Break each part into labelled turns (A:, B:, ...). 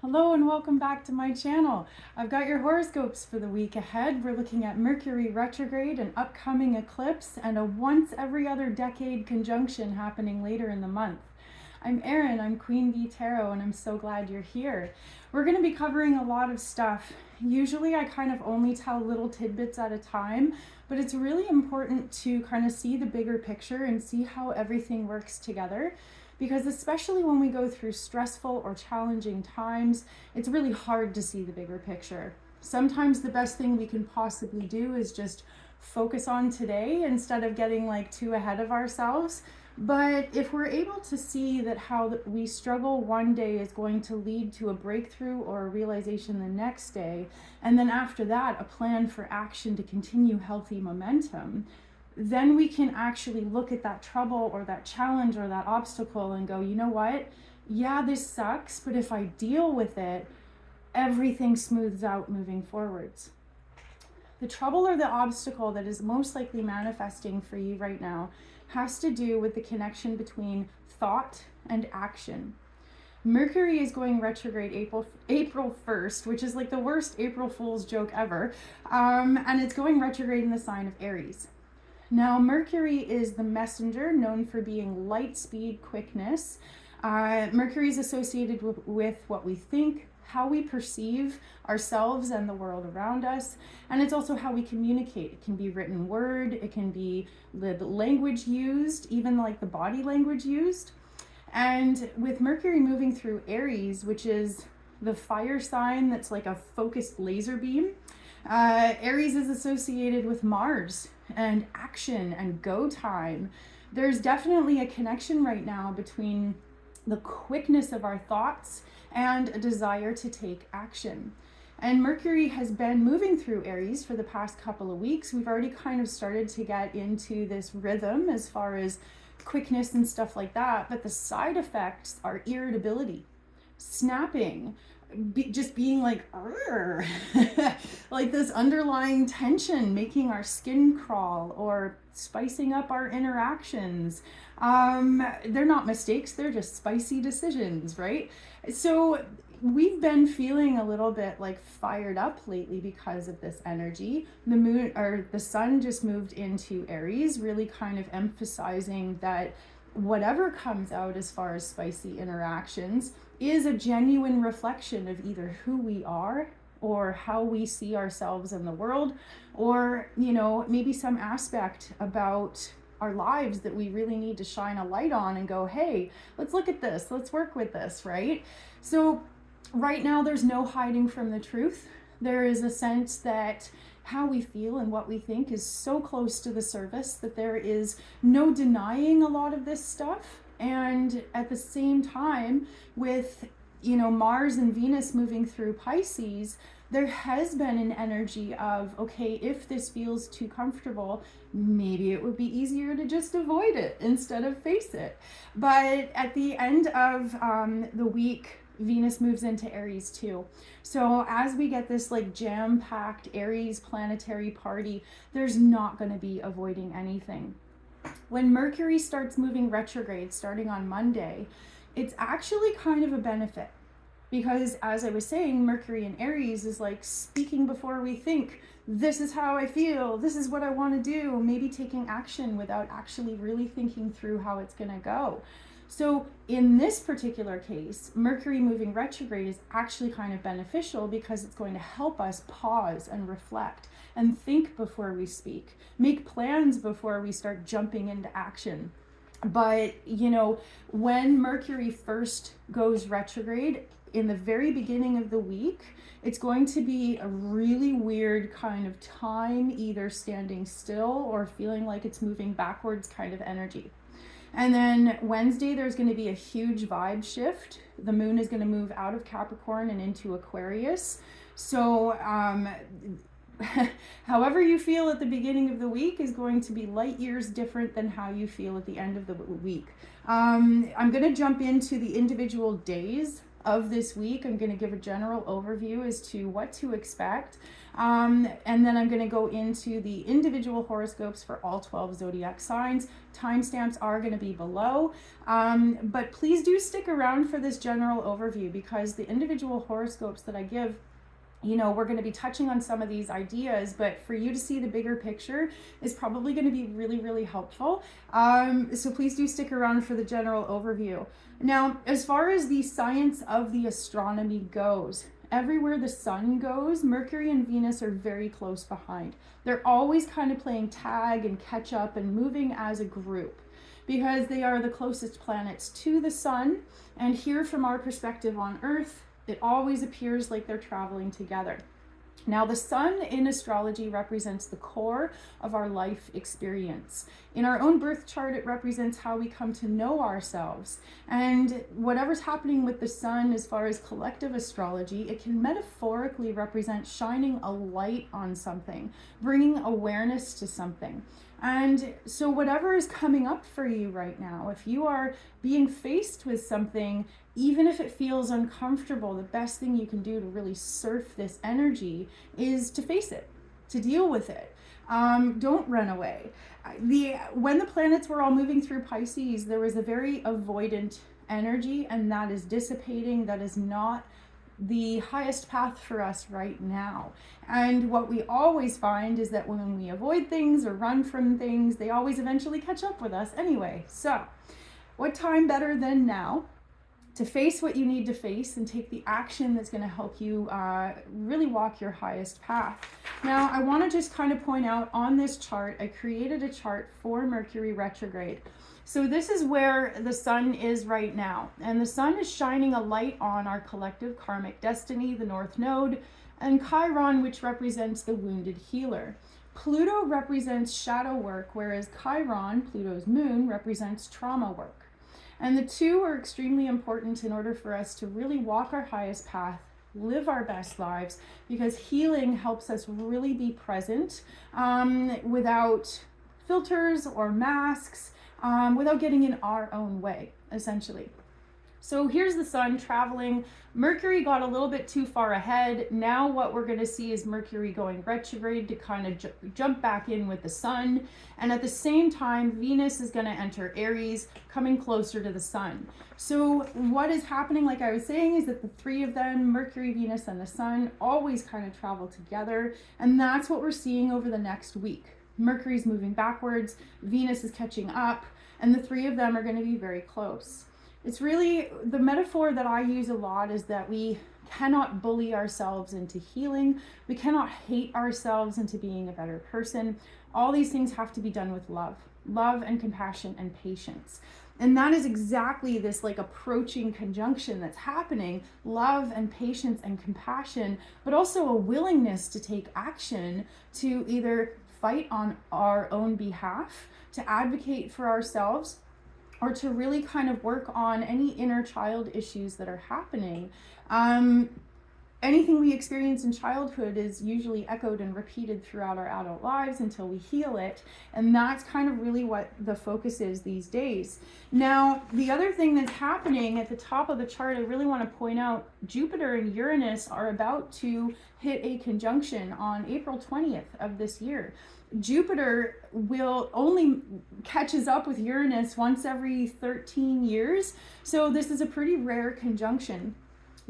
A: Hello and welcome back to my channel. I've got your horoscopes for the week ahead. We're looking at Mercury retrograde, an upcoming eclipse, and a once every other decade conjunction happening later in the month. I'm Erin, I'm Queen Bee Tarot, and I'm so glad you're here. We're going to be covering a lot of stuff. Usually I kind of only tell little tidbits at a time, but it's really important to kind of see the bigger picture and see how everything works together. Because especially when we go through stressful or challenging times, it's really hard to see the bigger picture. Sometimes the best thing we can possibly do is just focus on today instead of getting too ahead of ourselves. But if we're able to see that how we struggle one day is going to lead to a breakthrough or a realization the next day, and then after that, a plan for action to continue healthy momentum, then we can actually look at that trouble or that challenge or that obstacle and go, you know what? Yeah, this sucks, but if I deal with it, everything smooths out moving forwards. The trouble or the obstacle that is most likely manifesting for you right now has to do with the connection between thought and action. Mercury is going retrograde April 1st, which is like the worst April Fool's joke ever. And it's going retrograde in the sign of Aries. Now, Mercury is the messenger, known for being light speed, quickness. Mercury is associated with what we think, how we perceive ourselves and the world around us, and it's also how we communicate. It can be written word, it can be the language used, even like the body language used. And with Mercury moving through Aries, which is the fire sign that's like a focused laser beam, Aries is associated with Mars and action and go time. There's definitely a connection right now between the quickness of our thoughts and a desire to take action. And Mercury has been moving through Aries for the past couple of weeks. We've already kind of started to get into this rhythm as far as quickness and stuff like that. But the side effects are irritability, snapping, just being like, like this underlying tension, making our skin crawl or spicing up our interactions. They're not mistakes, they're just spicy decisions, right? So we've been feeling a little bit fired up lately because of this energy. The moon or the sun just moved into Aries, really kind of emphasizing that whatever comes out as far as spicy interactions is a genuine reflection of either who we are or how we see ourselves in the world, or maybe some aspect about our lives that we really need to shine a light on and go, hey, let's look at this, let's work with this, right? So right now there's no hiding from the truth. There is a sense that how we feel and what we think is so close to the surface that there is no denying a lot of this stuff. And at the same time, with Mars and Venus moving through Pisces, there has been an energy of, okay, if this feels too comfortable, maybe it would be easier to just avoid it instead of face it. But at the end of the week, Venus moves into Aries too. So as we get this jam-packed Aries planetary party, there's not going to be avoiding anything. When Mercury starts moving retrograde starting on Monday, it's actually kind of a benefit. Because as I was saying, Mercury in Aries is like speaking before we think. This is how I feel. This is what I want to do. Maybe taking action without actually really thinking through how it's going to go. So in this particular case, Mercury moving retrograde is actually kind of beneficial because it's going to help us pause and reflect and think before we speak, make plans before we start jumping into action. But, when Mercury first goes retrograde, in the very beginning of the week, it's going to be a really weird kind of time, either standing still or feeling like it's moving backwards kind of energy. And then Wednesday, there's going to be a huge vibe shift. The moon is going to move out of Capricorn and into Aquarius. So however you feel at the beginning of the week is going to be light years different than how you feel at the end of the week. I'm going to jump into the individual days of this week. I'm going to give a general overview as to what to expect. And then I'm going to go into the individual horoscopes for all 12 zodiac signs. Timestamps are going to be below. But please do stick around for this general overview, because the individual horoscopes that I give, you know, we're going to be touching on some of these ideas, but for you to see the bigger picture is probably going to be really, really helpful. So please do stick around for the general overview. Now, as far as the science of the astronomy goes, everywhere the sun goes, Mercury and Venus are very close behind. They're always kind of playing tag and catch up and moving as a group, because they are the closest planets to the sun. And here, from our perspective on Earth, it always appears like they're traveling together. Now, the sun in astrology represents the core of our life experience. In our own birth chart, it represents how we come to know ourselves. And whatever's happening with the sun as far as collective astrology, it can metaphorically represent shining a light on something, bringing awareness to something. And so whatever is coming up for you right now, if you are being faced with something, even if it feels uncomfortable, the best thing you can do to really surf this energy is to face it, to deal with it. Don't run away. When the planets were all moving through Pisces, there was a very avoidant energy, and that is dissipating. That is not the highest path for us right now. And what we always find is that when we avoid things or run from things, they always eventually catch up with us anyway. So what time better than now to face what you need to face and take the action that's going to help you really walk your highest path. Now, I want to just kind of point out on this chart, I created a chart for Mercury retrograde. So this is where the sun is right now, and the sun is shining a light on our collective karmic destiny, the North Node, and Chiron, which represents the wounded healer. Pluto represents shadow work, whereas Chiron, Pluto's moon, represents trauma work. And the two are extremely important in order for us to really walk our highest path, live our best lives, because healing helps us really be present without filters or masks, without getting in our own way, essentially. So here's the sun traveling. Mercury got a little bit too far ahead. Now what we're going to see is Mercury going retrograde to kind of jump back in with the sun. And at the same time, Venus is going to enter Aries, coming closer to the sun. So what is happening, like I was saying, is that the three of them, Mercury, Venus, and the sun, always kind of travel together. And that's what we're seeing over the next week. Mercury's moving backwards, Venus is catching up, and the three of them are going to be very close. It's really, the metaphor that I use a lot is that we cannot bully ourselves into healing. We cannot hate ourselves into being a better person. All these things have to be done with love and compassion and patience. And that is exactly this like approaching conjunction that's happening, love and patience and compassion, but also a willingness to take action to either fight on our own behalf, to advocate for ourselves, or to really kind of work on any inner child issues that are happening. Anything we experience in childhood is usually echoed and repeated throughout our adult lives until we heal it. And that's kind of really what the focus is these days. Now, the other thing that's happening at the top of the chart, I really want to point out, Jupiter and Uranus are about to hit a conjunction on April 20th of this year. Jupiter will only catches up with Uranus once every 13 years. So this is a pretty rare conjunction.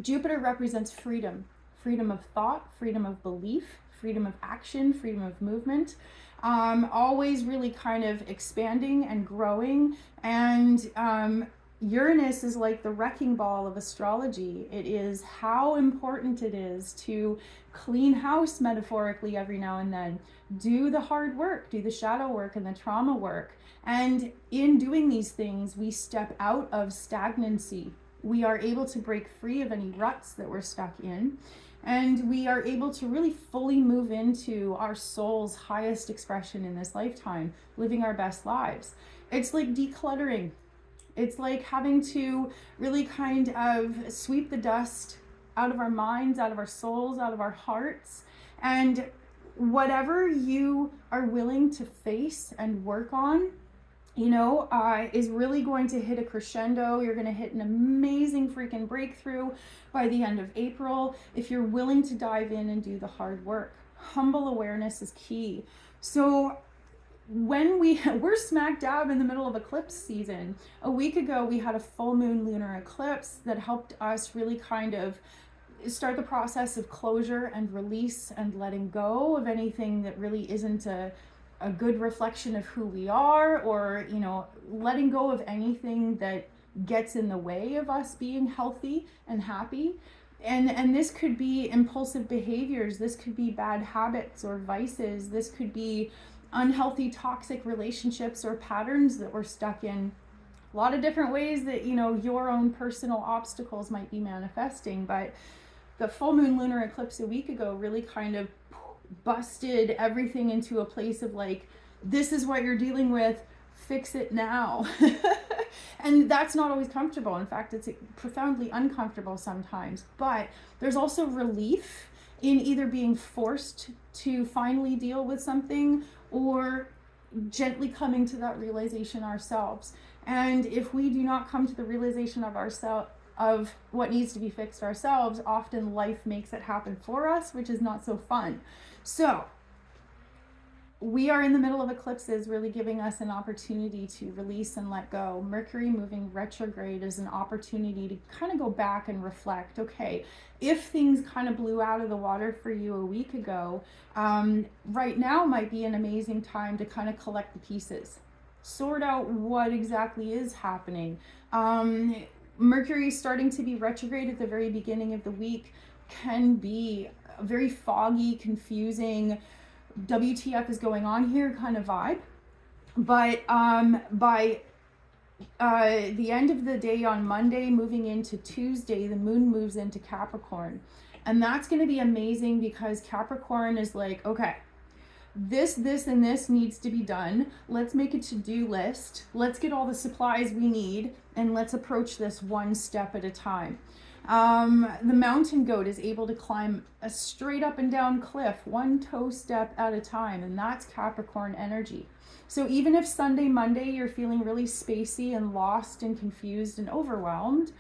A: Jupiter represents freedom, freedom of thought, freedom of belief, freedom of action, freedom of movement, always really kind of expanding and growing. And Uranus is like the wrecking ball of astrology. It is how important it is to clean house metaphorically every now and then, do the hard work, do the shadow work and the trauma work. And in doing these things, we step out of stagnancy. We are able to break free of any ruts that we're stuck in. And we are able to really fully move into our soul's highest expression in this lifetime, living our best lives. It's like decluttering. It's like having to really kind of sweep the dust out of our minds, out of our souls, out of our hearts. And whatever you are willing to face and work on, is really going to hit a crescendo. You're going to hit an amazing freaking breakthrough by the end of April if you're willing to dive in and do the hard work. Humble awareness is key. So when we're smack dab in the middle of eclipse season. A week ago, we had a full moon lunar eclipse that helped us really kind of start the process of closure and release and letting go of anything that really isn't a good reflection of who we are, or letting go of anything that gets in the way of us being healthy and happy. And this could be impulsive behaviors, this could be bad habits or vices, this could be unhealthy toxic relationships or patterns that we're stuck in. A lot of different ways that your own personal obstacles might be manifesting. But the full moon lunar eclipse a week ago really kind of busted everything into a place of like, this is what you're dealing with, fix it now. And that's not always comfortable. In fact, it's profoundly uncomfortable sometimes. But there's also relief in either being forced to finally deal with something or gently coming to that realization ourselves. And if we do not come to the realization of what needs to be fixed ourselves, often life makes it happen for us, which is not so fun. So we are in the middle of eclipses, really giving us an opportunity to release and let go. Mercury moving retrograde is an opportunity to kind of go back and reflect. Okay, if things kind of blew out of the water for you a week ago, right now might be an amazing time to kind of collect the pieces, sort out what exactly is happening. Mercury starting to be retrograde at the very beginning of the week can be very foggy, confusing, WTF is going on here kind of vibe. But by the end of the day on Monday, moving into Tuesday, the moon moves into Capricorn. And that's going to be amazing because Capricorn is like, okay, this, and this needs to be done. Let's make a to-do list. Let's get all the supplies we need, and let's approach this one step at a time. The mountain goat is able to climb a straight up and down cliff, one toe step at a time, and that's Capricorn energy. So even if Sunday, Monday, you're feeling really spacey and lost and confused and overwhelmed,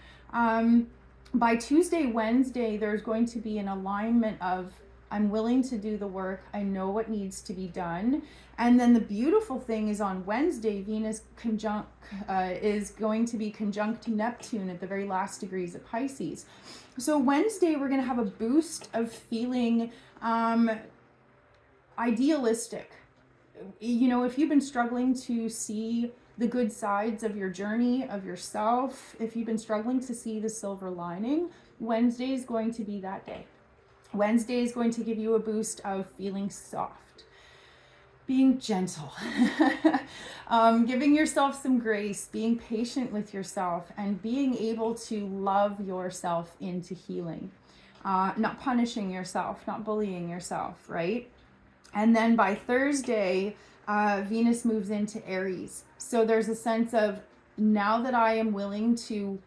A: by Tuesday, Wednesday, there's going to be an alignment of, I'm willing to do the work. I know what needs to be done. And then the beautiful thing is on Wednesday, Venus is going to be conjunct Neptune at the very last degrees of Pisces. So Wednesday, we're going to have a boost of feeling idealistic. If you've been struggling to see the good sides of your journey, of yourself, if you've been struggling to see the silver lining, Wednesday is going to be that day. Wednesday is going to give you a boost of feeling soft, being gentle, giving yourself some grace, being patient with yourself, and being able to love yourself into healing, not punishing yourself, not bullying yourself, right? And then by Thursday, Venus moves into Aries. So there's a sense of, now that I am willing to,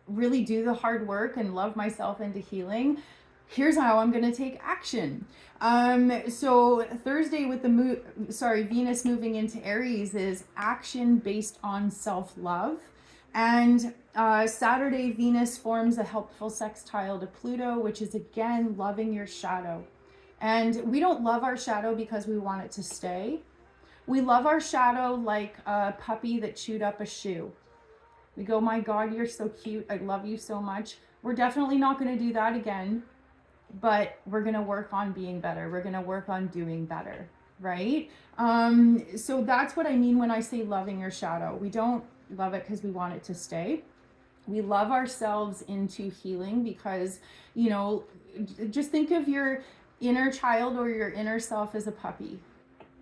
A: really do the hard work and love myself into healing, here's how I'm going to take action. So Thursday with Venus moving into Aries is action based on self-love. And Saturday, Venus forms a helpful sextile to Pluto, which is again loving your shadow. And we don't love our shadow because we want it to stay. We love our shadow like a puppy that chewed up a shoe. We go, my God, you're so cute. I love you so much. We're definitely not going to do that again, but we're going to work on being better. We're going to work on doing better, right? So that's what I mean when I say loving your shadow. We don't love it because we want it to stay. We love ourselves into healing because, just think of your inner child or your inner self as a puppy,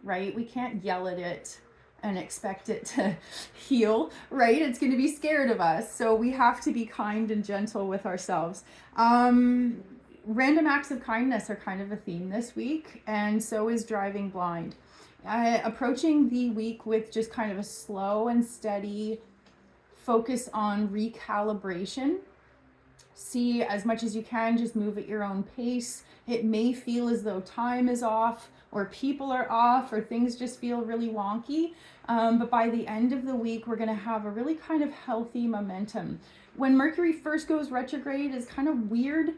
A: right? We can't yell at it and expect it to heal, right? It's going to be scared of us. So we have to be kind and gentle with ourselves. Random acts of kindness are kind of a theme this week, and so is driving blind. Approaching the week with just kind of a slow and steady focus on recalibration see as much as you can, just move at your own pace. It may feel as though time is off, or people are off, or things just feel really wonky. But by the end of the week, we're going to have a really kind of healthy momentum. When Mercury first goes retrograde, is kind of weird,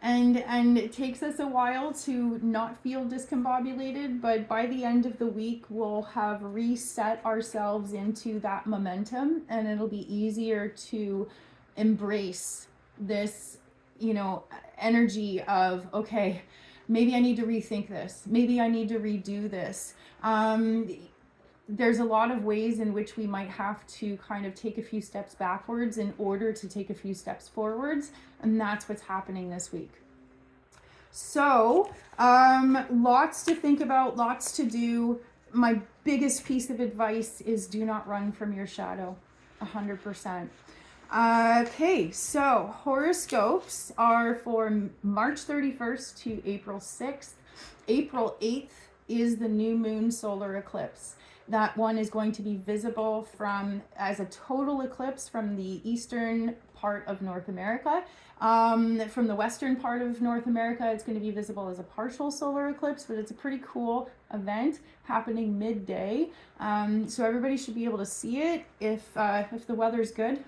A: and it takes us a while to not feel discombobulated, but by the end of the week, we'll have reset ourselves into that momentum, and it'll be easier to embrace this, energy of, okay, maybe I need to rethink this. Maybe I need to redo this. There's a lot of ways in which we might have to kind of take a few steps backwards in order to take a few steps forwards. And that's what's happening this week. So, lots to think about, lots to do. My biggest piece of advice is do not run from your shadow, 100%. Okay, so horoscopes are for March 31st to April 6th. April 8th is the new moon solar eclipse. That one is going to be visible as a total eclipse from the eastern part of North America. From the western part of North America, it's going to be visible as a partial solar eclipse, but it's a pretty cool event happening midday. So everybody should be able to see it if the weather's good.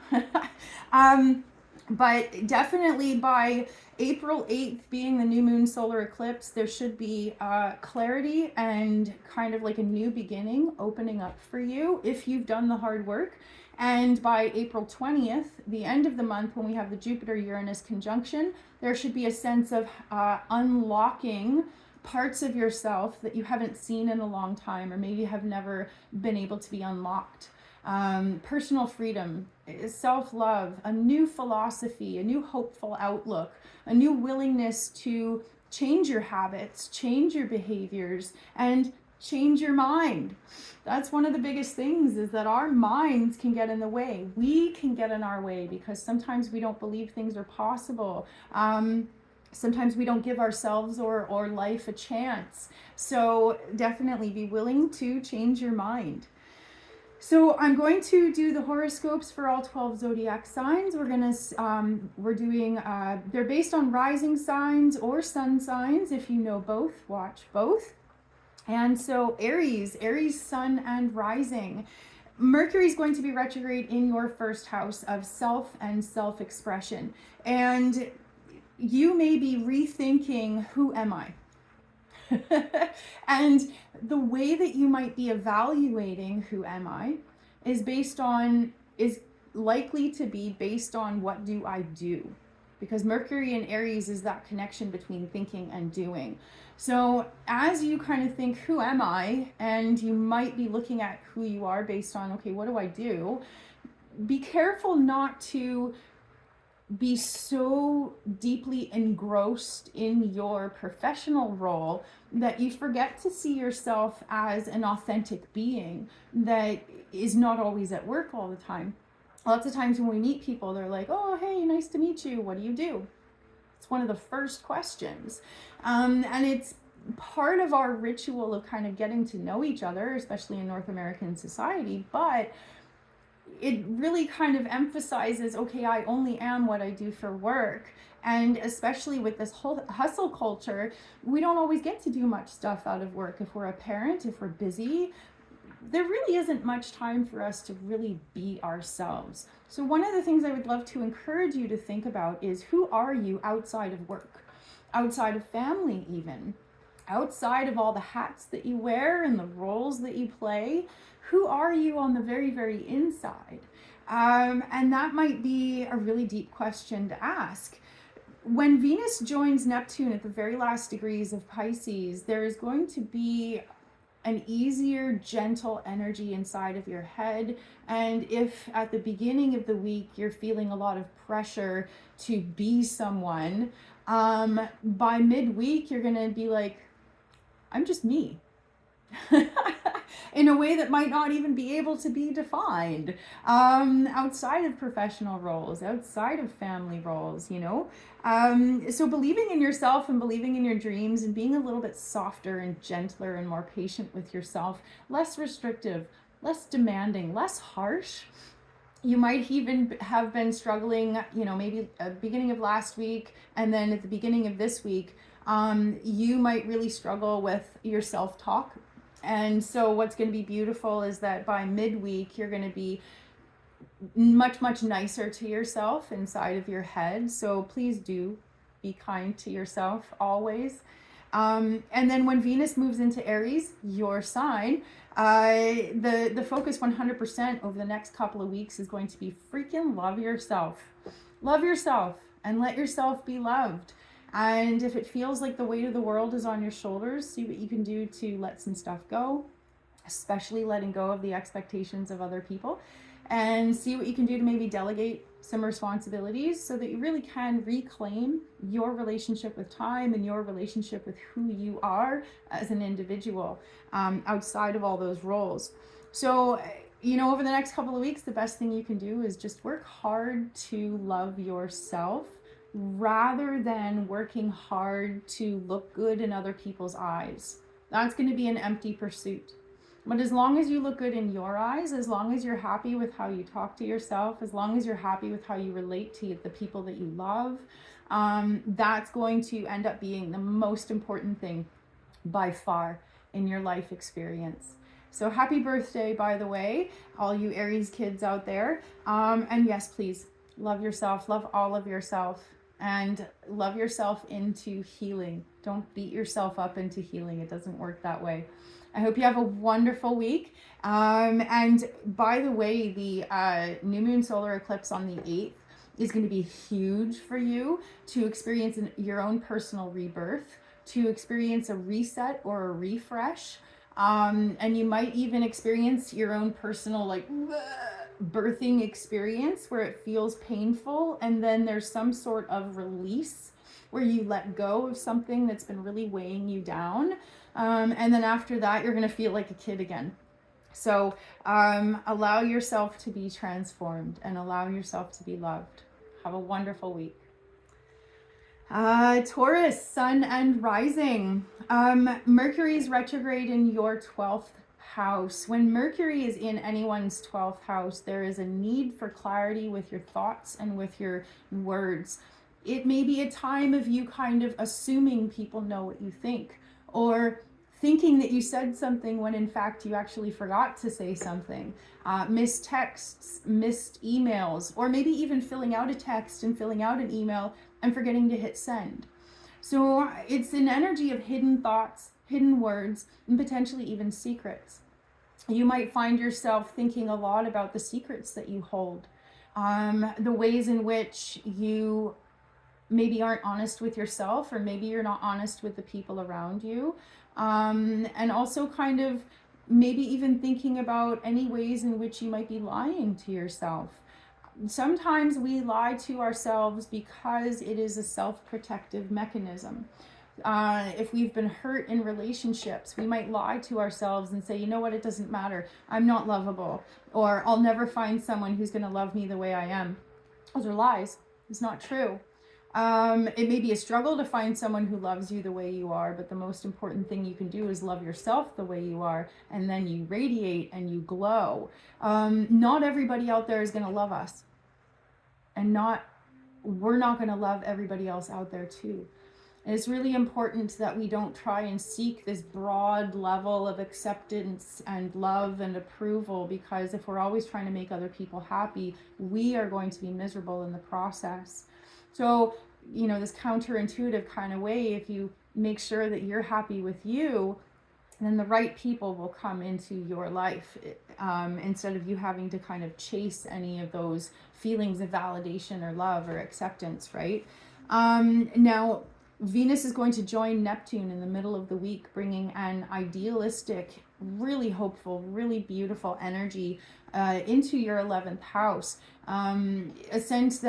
A: But definitely by April 8th being the new moon solar eclipse, there should be clarity and kind of like a new beginning opening up for you if you've done the hard work. And by April 20th, the end of the month, when we have the Jupiter-Uranus conjunction, there should be a sense of unlocking parts of yourself that you haven't seen in a long time, or maybe have never been able to be unlocked. Personal freedom, self-love, a new philosophy, a new hopeful outlook, a new willingness to change your habits, change your behaviors, and change your mind. That's one of the biggest things, is that our minds can get in the way. We can get in our way because sometimes we don't believe things are possible. Sometimes we don't give ourselves or life a chance. So definitely be willing to change your mind. So I'm going to do the horoscopes for all 12 zodiac signs. We're doing, they're based on rising signs or sun signs. If you know both, watch both. And so Aries, sun and rising. Mercury is going to be retrograde in your first house of self and self-expression. And you may be rethinking, who am I? And the way that you might be evaluating who am I is likely to be based on what do I do? Because Mercury in Aries is that connection between thinking and doing. So as you kind of think, who am I? And you might be looking at who you are based on, okay, what do I do? Be careful not to be so deeply engrossed in your professional role that you forget to see yourself as an authentic being that is not always at work all the time. Lots of times when we meet people, they're like, oh, hey, nice to meet you. What do you do? It's one of the first questions. And it's part of our ritual of kind of getting to know each other, especially in North American society. But it really kind of emphasizes, okay, I only am what I do for work. And especially with this whole hustle culture, we don't always get to do much stuff out of work. If we're a parent, if we're busy, there really isn't much time for us to really be ourselves. So one of the things I would love to encourage you to think about is, who are you outside of work, outside of family even, outside of all the hats that you wear and the roles that you play? Who are you on the very, very inside? And that might be a really deep question to ask. When Venus joins Neptune at the very last degrees of Pisces, there is going to be an easier, gentle energy inside of your head. And if at the beginning of the week you're feeling a lot of pressure to be someone, by midweek you're gonna be like, I'm just me. In a way that might not even be able to be defined outside of professional roles, outside of family roles, you know? So believing in yourself and believing in your dreams and being a little bit softer and gentler and more patient with yourself, less restrictive, less demanding, less harsh, You might even have been struggling, maybe at the beginning of last week and then at the beginning of this week. You might really struggle with your self-talk. And so what's going to be beautiful is that by midweek, you're going to be much, much nicer to yourself inside of your head. So please do be kind to yourself always. And then when Venus moves into Aries, your sign, the focus 100% over the next couple of weeks is going to be freaking love yourself. Love yourself and let yourself be loved. And if it feels like the weight of the world is on your shoulders, see what you can do to let some stuff go, especially letting go of the expectations of other people, and see what you can do to maybe delegate some responsibilities so that you really can reclaim your relationship with time and your relationship with who you are as an individual, outside of all those roles. So, over the next couple of weeks, the best thing you can do is just work hard to love yourself rather than working hard to look good in other people's eyes. That's going to be an empty pursuit. But as long as you look good in your eyes, as long as you're happy with how you talk to yourself, as long as you're happy with how you relate to the people that you love, that's going to end up being the most important thing by far in your life experience. So happy birthday, by the way, all you Aries kids out there. And yes, please love yourself, love all of yourself, and love yourself into healing. Don't beat yourself up into healing. It doesn't work that way. I hope you have a wonderful week. And by the way, the new moon solar eclipse on the 8th is going to be huge for you to experience your own personal rebirth, to experience a reset or a refresh. And you might even experience your own personal birthing experience where it feels painful, and then there's some sort of release where you let go of something that's been really weighing you down. And then after that, you're going to feel like a kid again. So allow yourself to be transformed and allow yourself to be loved. Have a wonderful week. Taurus, sun and rising. Mercury is retrograde in your 12th house. When Mercury is in anyone's 12th house, there is a need for clarity with your thoughts and with your words. It may be a time of you kind of assuming people know what you think, or thinking that you said something when in fact you actually forgot to say something. Missed texts, missed emails, or maybe even filling out a text and filling out an email and forgetting to hit send. So it's an energy of hidden thoughts, hidden words, and potentially even secrets. You might find yourself thinking a lot about the secrets that you hold, the ways in which you maybe aren't honest with yourself, or maybe you're not honest with the people around you. And also kind of maybe even thinking about any ways in which you might be lying to yourself. Sometimes we lie to ourselves because it is a self-protective mechanism. If we've been hurt in relationships, we might lie to ourselves and say, you know what, it doesn't matter. I'm not lovable, or I'll never find someone who's going to love me the way I am. Those are lies. It's not true. It may be a struggle to find someone who loves you the way you are, but the most important thing you can do is love yourself the way you are, and then you radiate and you glow. Not everybody out there is going to love us, and we're not going to love everybody else out there too. And it's really important that we don't try and seek this broad level of acceptance and love and approval, because if we're always trying to make other people happy, we are going to be miserable in the process. So, this counterintuitive kind of way, if you make sure that you're happy with you, then the right people will come into your life, instead of you having to kind of chase any of those feelings of validation or love or acceptance, right? Now, Venus is going to join Neptune in the middle of the week, bringing an idealistic, really hopeful, really beautiful energy into your 11th house. A sense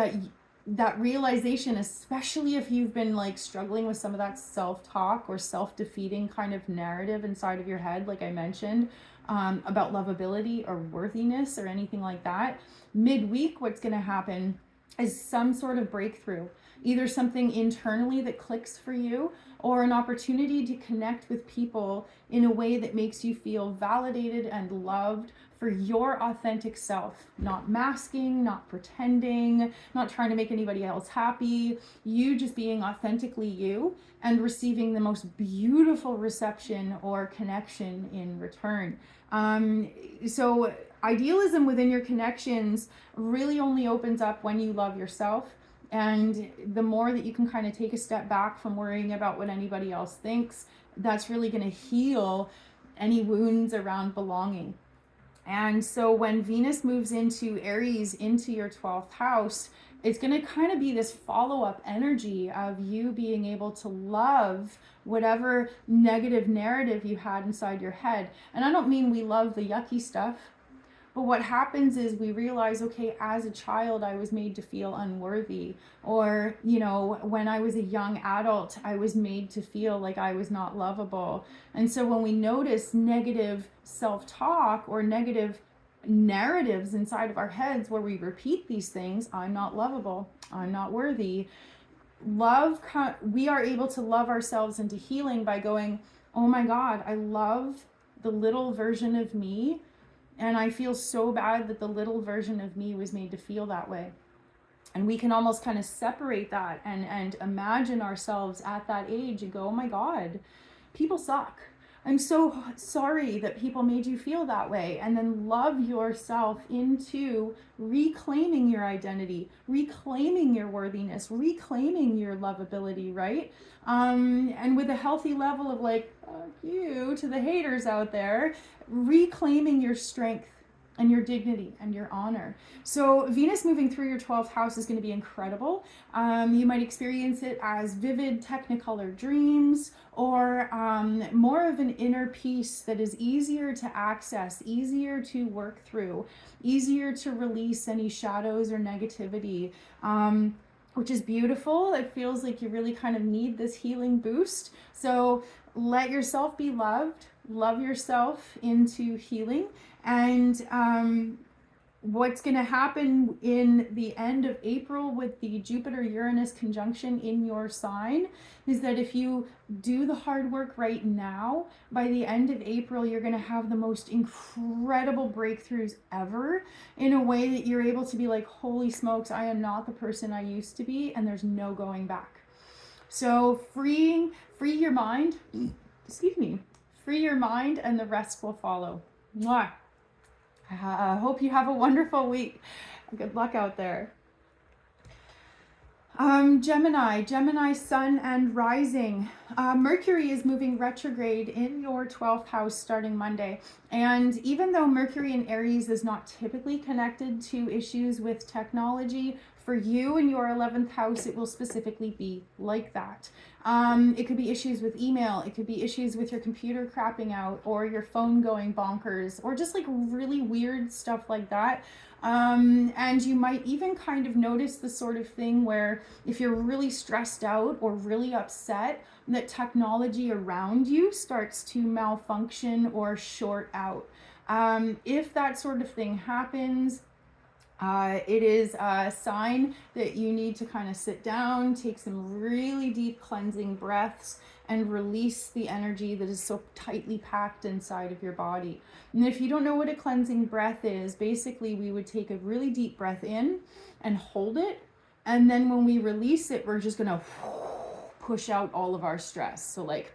A: that realization, especially if you've been struggling with some of that self-talk or self-defeating kind of narrative inside of your head, like I mentioned, about lovability or worthiness or anything like that. Midweek, what's going to happen is some sort of breakthrough, either something internally that clicks for you, or an opportunity to connect with people in a way that makes you feel validated and loved for your authentic self, not masking, not pretending, not trying to make anybody else happy, you just being authentically you and receiving the most beautiful reception or connection in return. So idealism within your connections really only opens up when you love yourself. And the more that you can kind of take a step back from worrying about what anybody else thinks, that's really going to heal any wounds around belonging. And so when Venus moves into Aries, into your 12th house, it's going to kind of be this follow-up energy of you being able to love whatever negative narrative you had inside your head. And I don't mean we love the yucky stuff, but what happens is we realize, okay, as a child, I was made to feel unworthy. Or, you know, when I was a young adult, I was made to feel like I was not lovable. And so when we notice negative self-talk or negative narratives inside of our heads where we repeat these things, I'm not lovable, I'm not worthy, we are able to love ourselves into healing by going, oh my God, I love the little version of me. And I feel so bad that the little version of me was made to feel that way. And we can almost kind of separate that and imagine ourselves at that age and go, oh my God, people suck. I'm so sorry that people made you feel that way. And then love yourself into reclaiming your identity, reclaiming your worthiness, reclaiming your lovability, right? And with a healthy level of like, fuck you to the haters out there, reclaiming your strength and your dignity and your honor. So Venus moving through your 12th house is going to be incredible. You might experience it as vivid technicolor dreams, or more of an inner peace that is easier to access, easier to work through, easier to release any shadows or negativity, which is beautiful. It feels like you really kind of need this healing boost. So let yourself be loved, love yourself into healing. And what's going to happen in the end of April with the Jupiter-Uranus conjunction in your sign is that if you do the hard work right now, by the end of April, you're going to have the most incredible breakthroughs ever in a way that you're able to be like, holy smokes, I am not the person I used to be, and there's no going back. So free your mind, free your mind, and the rest will follow. Mwah. I hope you have a wonderful week. Good luck out there. Gemini, sun and rising. Mercury is moving retrograde in your 12th house starting Monday. And even though Mercury in Aries is not typically connected to issues with technology, for you in your 11th house, it will specifically be like that. It could be issues with email. It could be issues with your computer crapping out or your phone going bonkers or just like really weird stuff like that. And you might even kind of notice the sort of thing where if you're really stressed out or really upset, that technology around you starts to malfunction or short out. If that sort of thing happens, it is a sign that you need to kind of sit down, take some really deep cleansing breaths, and release the energy that is so tightly packed inside of your body. And if you don't know what a cleansing breath is, basically we would take a really deep breath in and hold it. And then when we release it, we're just going to push out all of our stress. So like,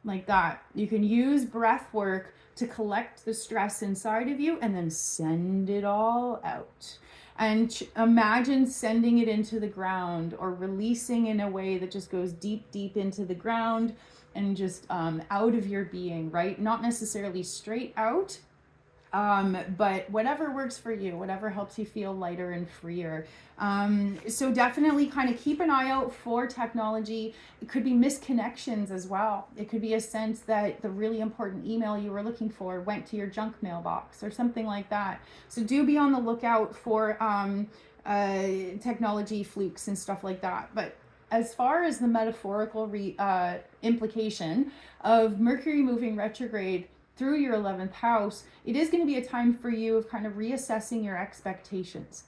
A: like that. You can use breath work to collect the stress inside of you and then send it all out. And imagine sending it into the ground or releasing in a way that just goes deep, deep into the ground and just out of your being, right? Not necessarily straight out, but whatever works for you, whatever helps you feel lighter and freer. So definitely kind of keep an eye out for technology. It could be misconnections as well. It could be a sense that the really important email you were looking for went to your junk mailbox or something like that. So do be on the lookout for technology flukes and stuff like that. But as far as the metaphorical implication of Mercury moving retrograde through your 11th house, it is going to be a time for you of kind of reassessing your expectations.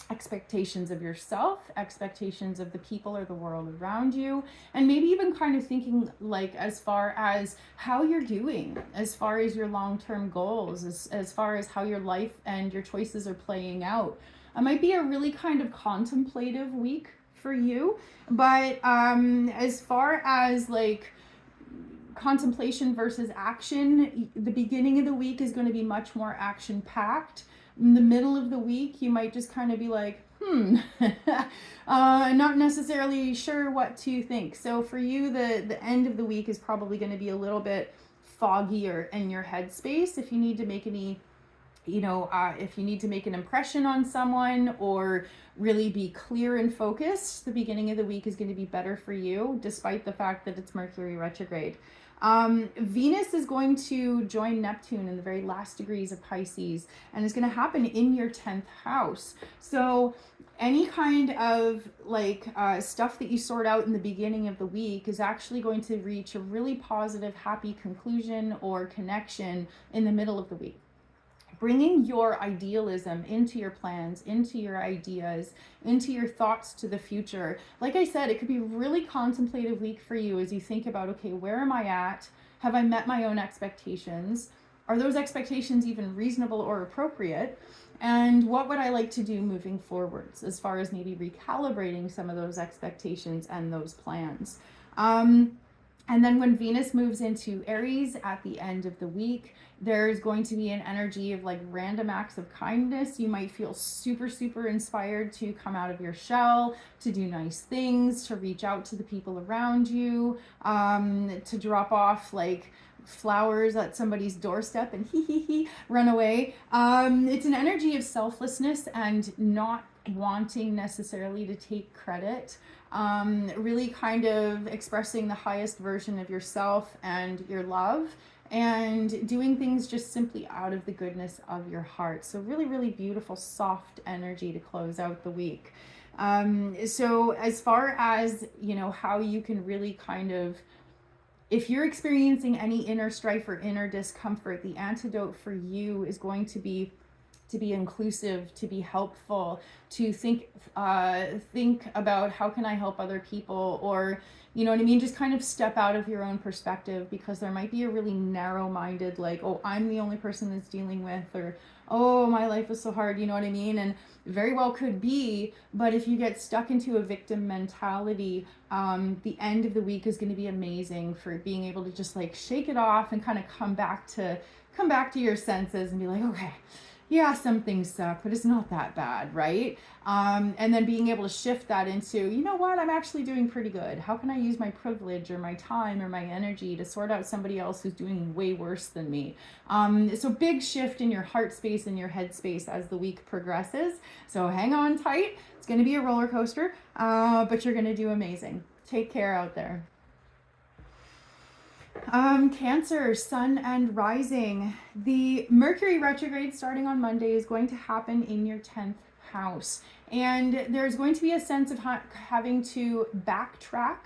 A: expectations of yourself, expectations of the people or the world around you, and maybe even kind of thinking like as far as how you're doing, as far as your long-term goals, as far as how your life and your choices are playing out. It might be a really kind of contemplative week for you, but as far as like contemplation versus action, the beginning of the week is going to be much more action packed. In the middle of the week, you might just kind of be like, not necessarily sure what to think. So for you, the end of the week is probably going to be a little bit foggier in your headspace. If you need to make any, if you need to make an impression on someone or really be clear and focused, the beginning of the week is going to be better for you, despite the fact that it's Mercury retrograde. Venus is going to join Neptune in the very last degrees of Pisces, and it's going to happen in your 10th house. So any kind of like stuff that you sort out in the beginning of the week is actually going to reach a really positive, happy conclusion or connection in the middle of the week. Bringing your idealism into your plans, into your ideas, into your thoughts to the future. Like I said, it could be a really contemplative week for you as you think about, okay, where am I at? Have I met my own expectations? Are those expectations even reasonable or appropriate? And what would I like to do moving forwards as far as maybe recalibrating some of those expectations and those plans? And then when Venus moves into Aries at the end of the week, there's going to be an energy of like random acts of kindness. You might feel super, super inspired to come out of your shell, to do nice things, to reach out to the people around you, to drop off like flowers at somebody's doorstep and run away. It's an energy of selflessness and not wanting necessarily to take credit. Really kind of expressing the highest version of yourself and your love, and doing things just simply out of the goodness of your heart. So really, really beautiful, soft energy to close out the week. So as far as, how you can really kind of, if you're experiencing any inner strife or inner discomfort, the antidote for you is going to be inclusive, to be helpful, to think about how can I help other people, or just kind of step out of your own perspective, because there might be a really narrow-minded like, oh, I'm the only person that's dealing with, or oh, my life is so hard, and very well could be. But if you get stuck into a victim mentality, the end of the week is going to be amazing for being able to just like shake it off and kind of come back to your senses and be like, okay, yeah, some things suck, but it's not that bad, right? And then being able to shift that into, you know what, I'm actually doing pretty good. How can I use my privilege or my time or my energy to sort out somebody else who's doing way worse than me? So big shift in your heart space and your head space as the week progresses. So hang on tight. It's going to be a roller coaster, but you're going to do amazing. Take care out there. Cancer, sun and rising. The Mercury retrograde starting on Monday is going to happen in your 10th house. And there's going to be a sense of having to backtrack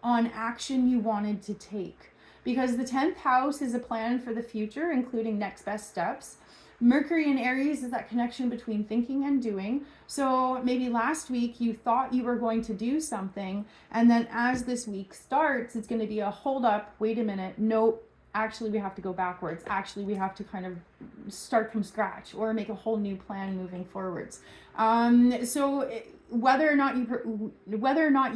A: on action you wanted to take. Because the 10th house is a plan for the future, including next best steps. Mercury in Aries is that connection between thinking and doing. So maybe last week you thought you were going to do something, and then as this week starts, it's going to be a hold up, wait a minute, nope, actually we have to go backwards. Actually, we have to kind of start from scratch or make a whole new plan moving forwards. So whether or not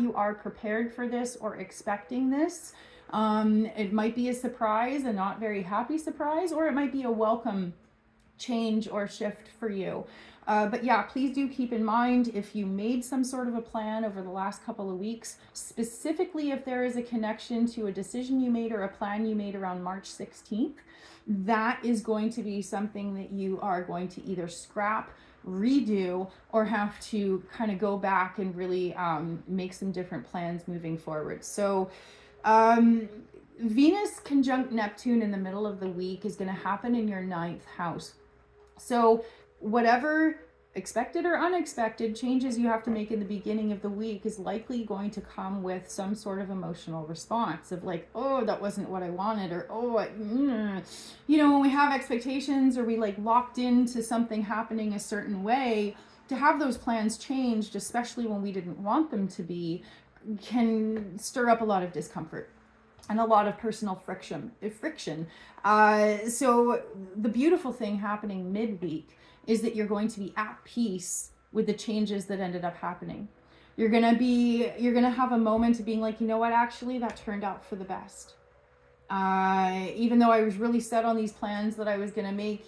A: you are prepared for this or expecting this, it might be a surprise, a not very happy surprise, or it might be a welcome change or shift for you. But yeah, please do keep in mind, if you made some sort of a plan over the last couple of weeks, specifically if there is a connection to a decision you made or a plan you made around March 16th, that is going to be something that you are going to either scrap, redo, or have to kind of go back and really make some different plans moving forward. So Venus conjunct Neptune in the middle of the week is going to happen in your 9th house. So whatever expected or unexpected changes you have to make in the beginning of the week is likely going to come with some sort of emotional response of like, oh, that wasn't what I wanted, or oh, when we have expectations or we like locked into something happening a certain way, to have those plans changed, especially when we didn't want them to be, can stir up a lot of discomfort and a lot of personal friction. So the beautiful thing happening midweek is that you're going to be at peace with the changes that ended up happening. You're gonna have a moment of being like, you know what, actually that turned out for the best. Even though I was really set on these plans that I was gonna make,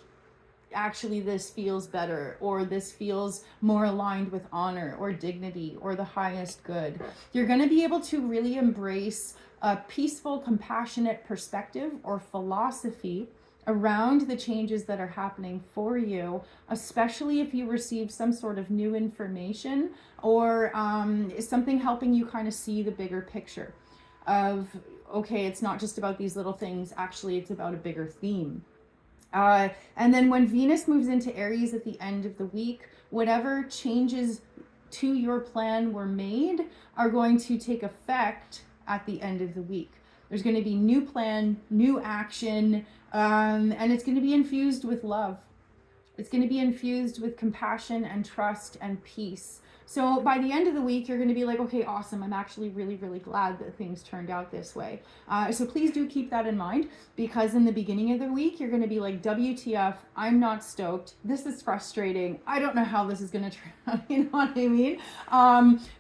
A: actually this feels better, or this feels more aligned with honor or dignity or the highest good. You're going to be able to really embrace a peaceful, compassionate perspective or philosophy around the changes that are happening for you, especially if you receive some sort of new information or something helping you kind of see the bigger picture of, okay, it's not just about these little things, actually it's about a bigger theme. And then when Venus moves into Aries at the end of the week, whatever changes to your plan were made are going to take effect at the end of the week. There's going to be new plan, new action, and it's going to be infused with love. It's going to be infused with compassion and trust and peace. So by the end of the week, you're going to be like, okay, awesome. I'm actually really, really glad that things turned out this way. So please do keep that in mind, because in the beginning of the week, you're going to be like, WTF, I'm not stoked. This is frustrating. I don't know how this is going to turn out. You know what I mean?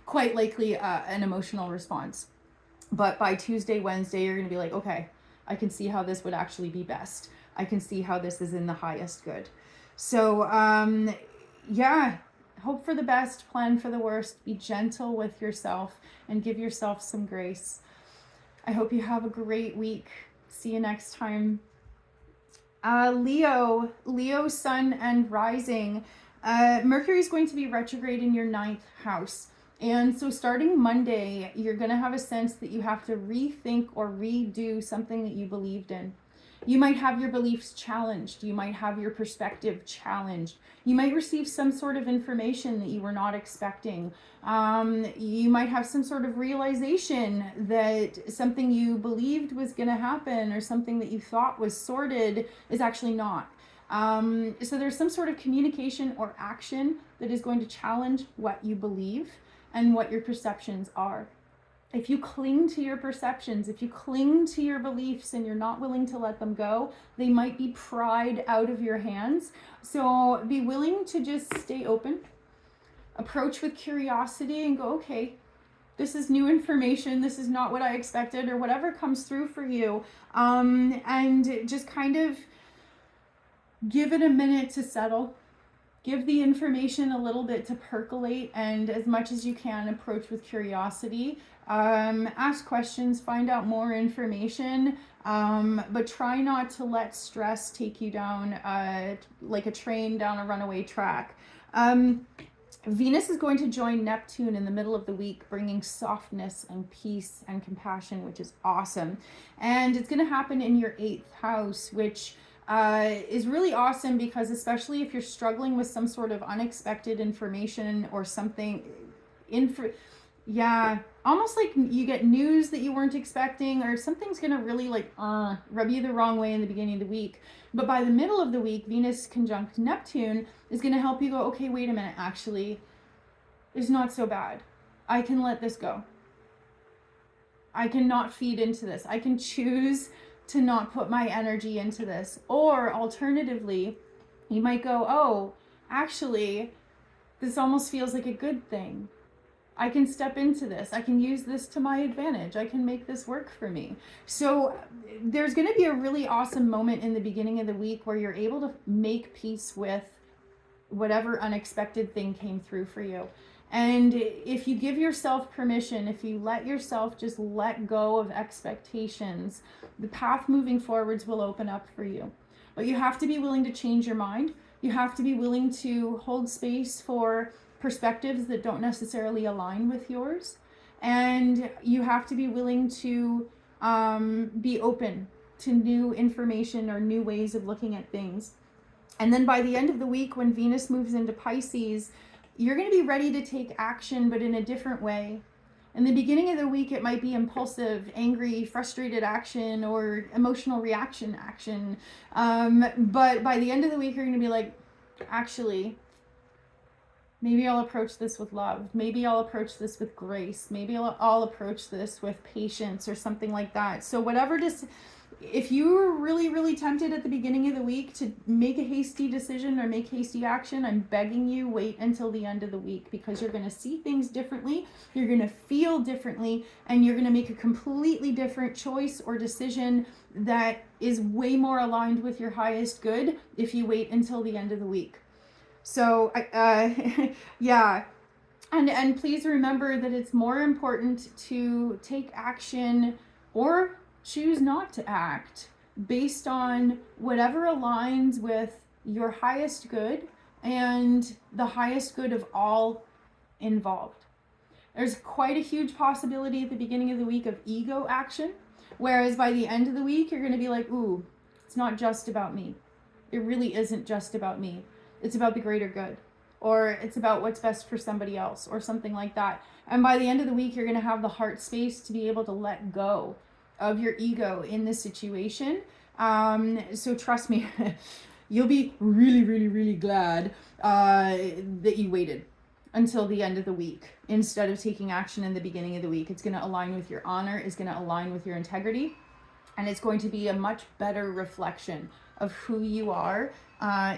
A: Quite likely an emotional response. But by Tuesday, Wednesday, you're going to be like, okay, I can see how this would actually be best. I can see how this is in the highest good. So, yeah. Hope for the best, plan for the worst, be gentle with yourself, and give yourself some grace. I hope you have a great week. See you next time. Leo sun and rising. Mercury is going to be retrograde in your 9th house. And so starting Monday, you're going to have a sense that you have to rethink or redo something that you believed in. You might have your beliefs challenged. You might have your perspective challenged. You might receive some sort of information that you were not expecting. You might have some sort of realization that something you believed was going to happen or something that you thought was sorted is actually not. So there's some sort of communication or action that is going to challenge what you believe and what your perceptions are. If you cling to your perceptions, if you cling to your beliefs and you're not willing to let them go, they might be pried out of your hands. So be willing to just stay open, approach with curiosity and go, okay, this is new information. This is not what I expected, or whatever comes through for you. And just kind of give it a minute to settle. Give the information a little bit to percolate, and as much as you can, approach with curiosity. Ask questions, find out more information, but try not to let stress take you down like a train down a runaway track. Venus is going to join Neptune in the middle of the week, bringing softness and peace and compassion, which is awesome. And it's going to happen in your 8th house, which is really awesome, because especially if you're struggling with some sort of unexpected information or something, almost like you get news that you weren't expecting, or something's going to really like rub you the wrong way in the beginning of the week. But by the middle of the week, Venus conjunct Neptune is going to help you go, okay, wait a minute, actually, it's not so bad. I can let this go. I can not feed into this. I can choose to not put my energy into this. Or alternatively, you might go, oh, actually, this almost feels like a good thing. I can step into this. I can use this to my advantage. I can make this work for me. So there's going to be a really awesome moment in the beginning of the week where you're able to make peace with whatever unexpected thing came through for you. And if you give yourself permission, if you let yourself just let go of expectations, the path moving forwards will open up for you. But you have to be willing to change your mind. You have to be willing to hold space for perspectives that don't necessarily align with yours. And you have to be willing to be open to new information or new ways of looking at things. And then by the end of the week, when Venus moves into Pisces, you're going to be ready to take action, but in a different way. In the beginning of the week, it might be impulsive, angry, frustrated action, or emotional reaction action. But by the end of the week, you're going to be like, actually, Maybe I'll approach this with love. Maybe I'll approach this with grace. Maybe I'll approach this with patience or something like that. So whatever, if you were really, really tempted at the beginning of the week to make a hasty decision or make hasty action, I'm begging you, wait until the end of the week, because you're going to see things differently. You're going to feel differently, and you're going to make a completely different choice or decision that is way more aligned with your highest good if you wait until the end of the week. So, yeah. And please remember that it's more important to take action or choose not to act based on whatever aligns with your highest good and the highest good of all involved. There's quite a huge possibility at the beginning of the week of ego action, whereas by the end of the week, you're going to be like, ooh, it's not just about me. It really isn't just about me. It's about the greater good, or it's about what's best for somebody else, or something like that. And by the end of the week, you're going to have the heart space to be able to let go of your ego in this situation. So trust me, you'll be really, really, really glad that you waited until the end of the week instead of taking action in the beginning of the week. It's going to align with your honor, it's going to align with your integrity, and it's going to be a much better reflection of who you are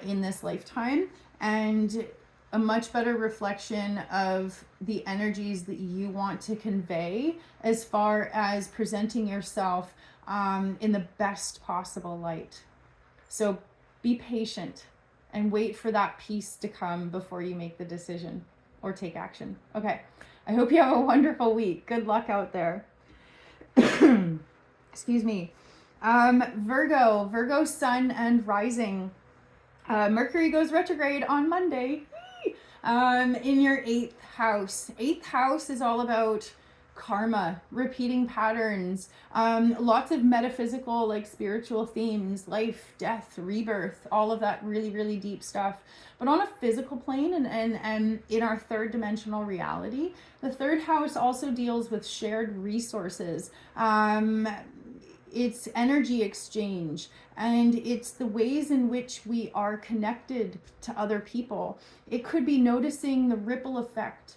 A: in this lifetime, and a much better reflection of the energies that you want to convey as far as presenting yourself in the best possible light. So be patient and wait for that peace to come before you make the decision or take action. Okay, I hope you have a wonderful week. Good luck out there. Excuse me. Virgo sun and rising. Mercury goes retrograde on Monday in your 8th house. 8th house is all about karma, repeating patterns, lots of metaphysical, like spiritual themes, life, death, rebirth, all of that really, really deep stuff. But on a physical plane and in our 3rd dimensional reality, the 3rd house also deals with shared resources. It's energy exchange, and it's the ways in which we are connected to other people. It could be noticing the ripple effect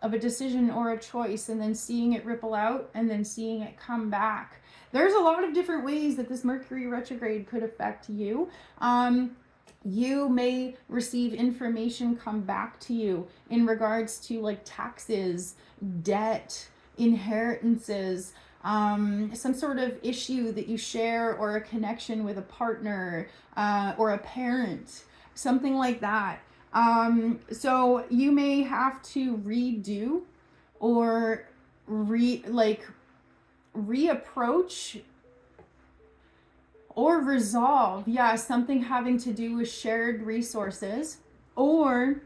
A: of a decision or a choice, and then seeing it ripple out and then seeing it come back. There's a lot of different ways that this Mercury retrograde could affect you. You may receive information come back to you in regards to like taxes, debt, inheritances, some sort of issue that you share, or a connection with a partner or a parent, something like that. So you may have to redo or reapproach or resolve, something having to do with shared resources. Or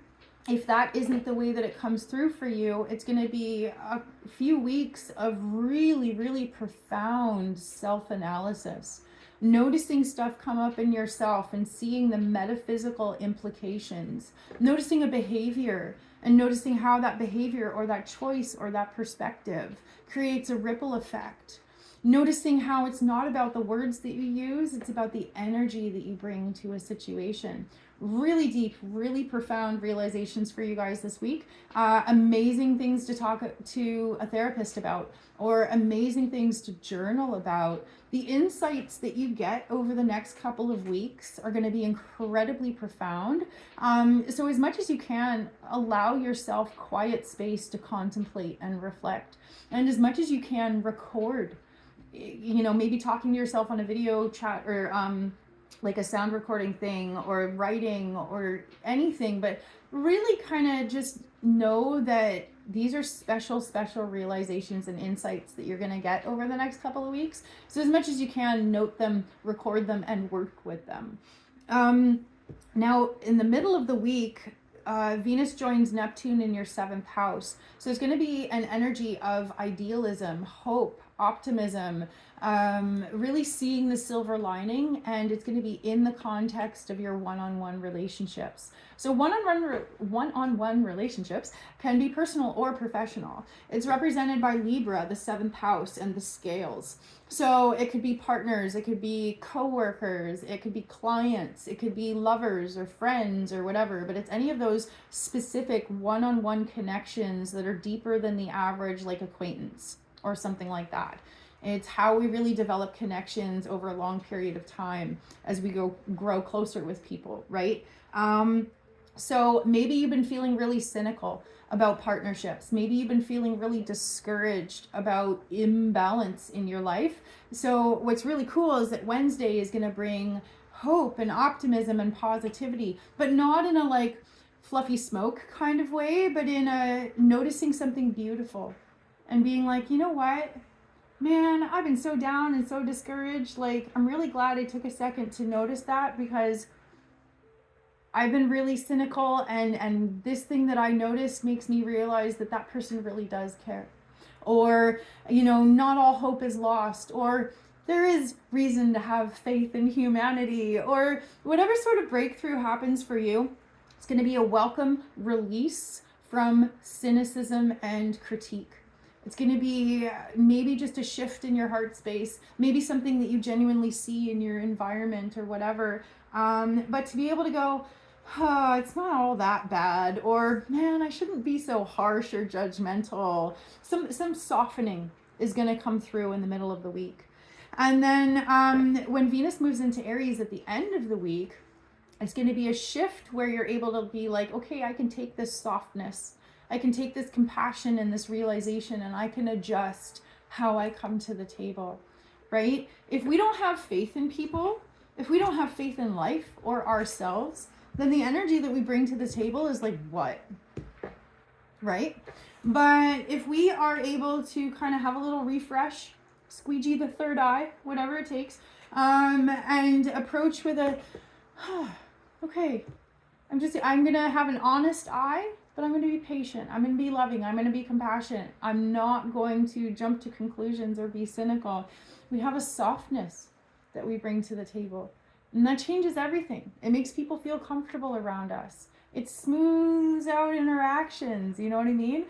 A: if that isn't the way that it comes through for you, it's going to be a few weeks of really, really profound self-analysis, noticing stuff come up in yourself and seeing the metaphysical implications, noticing a behavior and noticing how that behavior or that choice or that perspective creates a ripple effect. Noticing how it's not about the words that you use, it's about the energy that you bring to a situation. Really deep, really profound realizations for you guys this week. Amazing things to talk to a therapist about, or amazing things to journal about. The insights that you get over the next couple of weeks are going to be incredibly profound. So as much as you can, allow yourself quiet space to contemplate and reflect. And as much as you can, record. You know, maybe talking to yourself on a video chat, or like a sound recording thing, or writing, or anything, but really kind of just know that these are special realizations and insights that you're going to get over the next couple of weeks. So as much as you can, note them, record them, and work with them. Now, in the middle of the week, Venus joins Neptune in your 7th house. So it's going to be an energy of idealism, hope, optimism, really seeing the silver lining, and it's going to be in the context of your one-on-one relationships. So one-on-one relationships can be personal or professional. It's represented by Libra, the 7th house, and the scales. So it could be partners, it could be co-workers, it could be clients, it could be lovers or friends or whatever, but it's any of those specific one-on-one connections that are deeper than the average, like acquaintance or something like that. It's how we really develop connections over a long period of time as we grow closer with people, right? So maybe you've been feeling really cynical about partnerships. Maybe you've been feeling really discouraged about imbalance in your life. So what's really cool is that Wednesday is going to bring hope and optimism and positivity, but not in a like fluffy smoke kind of way, but in a noticing something beautiful and being like, you know what? Man, I've been so down and so discouraged. Like, I'm really glad I took a second to notice that, because I've been really cynical, and this thing that I noticed makes me realize that that person really does care. Or, you know, not all hope is lost, or there is reason to have faith in humanity, or whatever sort of breakthrough happens for you. It's going to be a welcome release from cynicism and critique. It's going to be maybe just a shift in your heart space, maybe something that you genuinely see in your environment or whatever. But to be able to go, oh, it's not all that bad, or man, I shouldn't be so harsh or judgmental. Some softening is going to come through in the middle of the week. And then when Venus moves into Aries at the end of the week, it's going to be a shift where you're able to be like, okay, I can take this softness, I can take this compassion and this realization, and I can adjust how I come to the table, right? If we don't have faith in people, if we don't have faith in life or ourselves, then the energy that we bring to the table is like, what? Right? But if we are able to kind of have a little refresh, squeegee the third eye, whatever it takes, and approach with a, okay, I'm going to have an honest eye, but I'm going to be patient. I'm going to be loving. I'm going to be compassionate. I'm not going to jump to conclusions or be cynical. We have a softness that we bring to the table. And that changes everything. It makes people feel comfortable around us. It smooths out interactions, you know what I mean?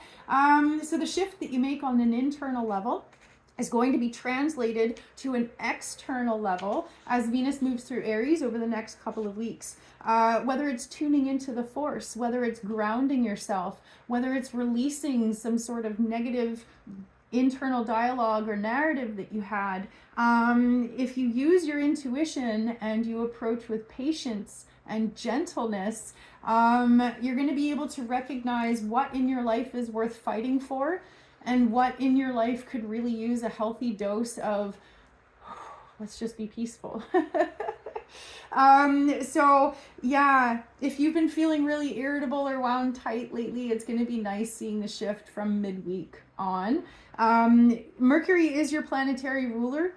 A: So the shift that you make on an internal level is going to be translated to an external level as Venus moves through Aries over the next couple of weeks. Whether it's tuning into the force, whether it's grounding yourself, whether it's releasing some sort of negative internal dialogue or narrative that you had, if you use your intuition and you approach with patience and gentleness, you're going to be able to recognize what in your life is worth fighting for and what in your life could really use a healthy dose of let's just be peaceful. So yeah, if you've been feeling really irritable or wound tight lately, it's going to be nice seeing the shift from midweek on. Mercury is your planetary ruler.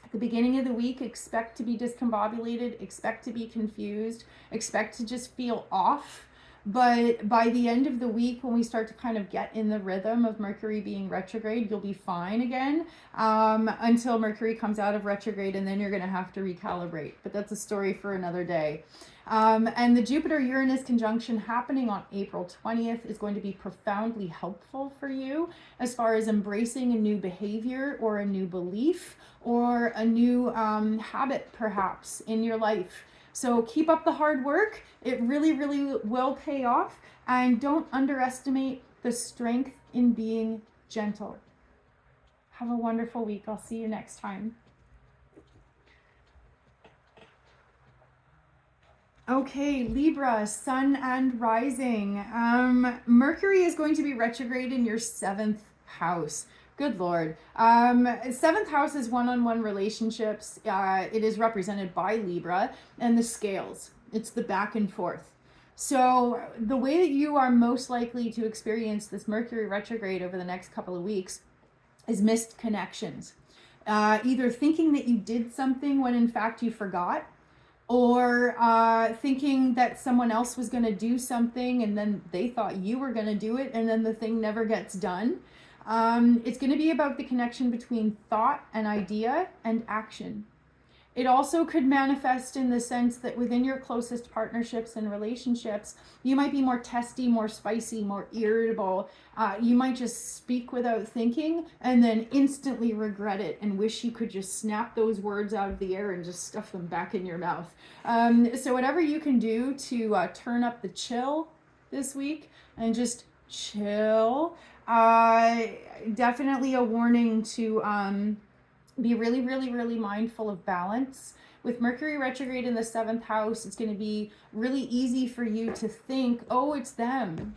A: At the beginning of the week, expect to be discombobulated, expect to be confused, expect to just feel off. But by the end of the week, when we start to kind of get in the rhythm of Mercury being retrograde, you'll be fine again, until Mercury comes out of retrograde, and then you're going to have to recalibrate. But that's a story for another day. And the Jupiter-Uranus conjunction happening on April 20th is going to be profoundly helpful for you as far as embracing a new behavior or a new belief or a new habit perhaps in your life. So keep up the hard work. It really, really will pay off. And don't underestimate the strength in being gentle. Have a wonderful week. I'll see you next time. Okay, Libra, sun and rising. Mercury is going to be retrograde in your 7th house. Good Lord. 7th house is one-on-one relationships. It is represented by Libra and the scales. It's the back and forth. So the way that you are most likely to experience this Mercury retrograde over the next couple of weeks is missed connections. Either thinking that you did something when in fact you forgot, or thinking that someone else was going to do something and then they thought you were going to do it and then the thing never gets done. It's going to be about the connection between thought and idea and action. It also could manifest in the sense that within your closest partnerships and relationships, you might be more testy, more spicy, more irritable. You might just speak without thinking and then instantly regret it and wish you could just snap those words out of the air and just stuff them back in your mouth. So whatever you can do to turn up the chill this week and just chill. Definitely a warning to be really, really, really mindful of balance. With Mercury retrograde in the 7th house, it's going to be really easy for you to think, oh, it's them.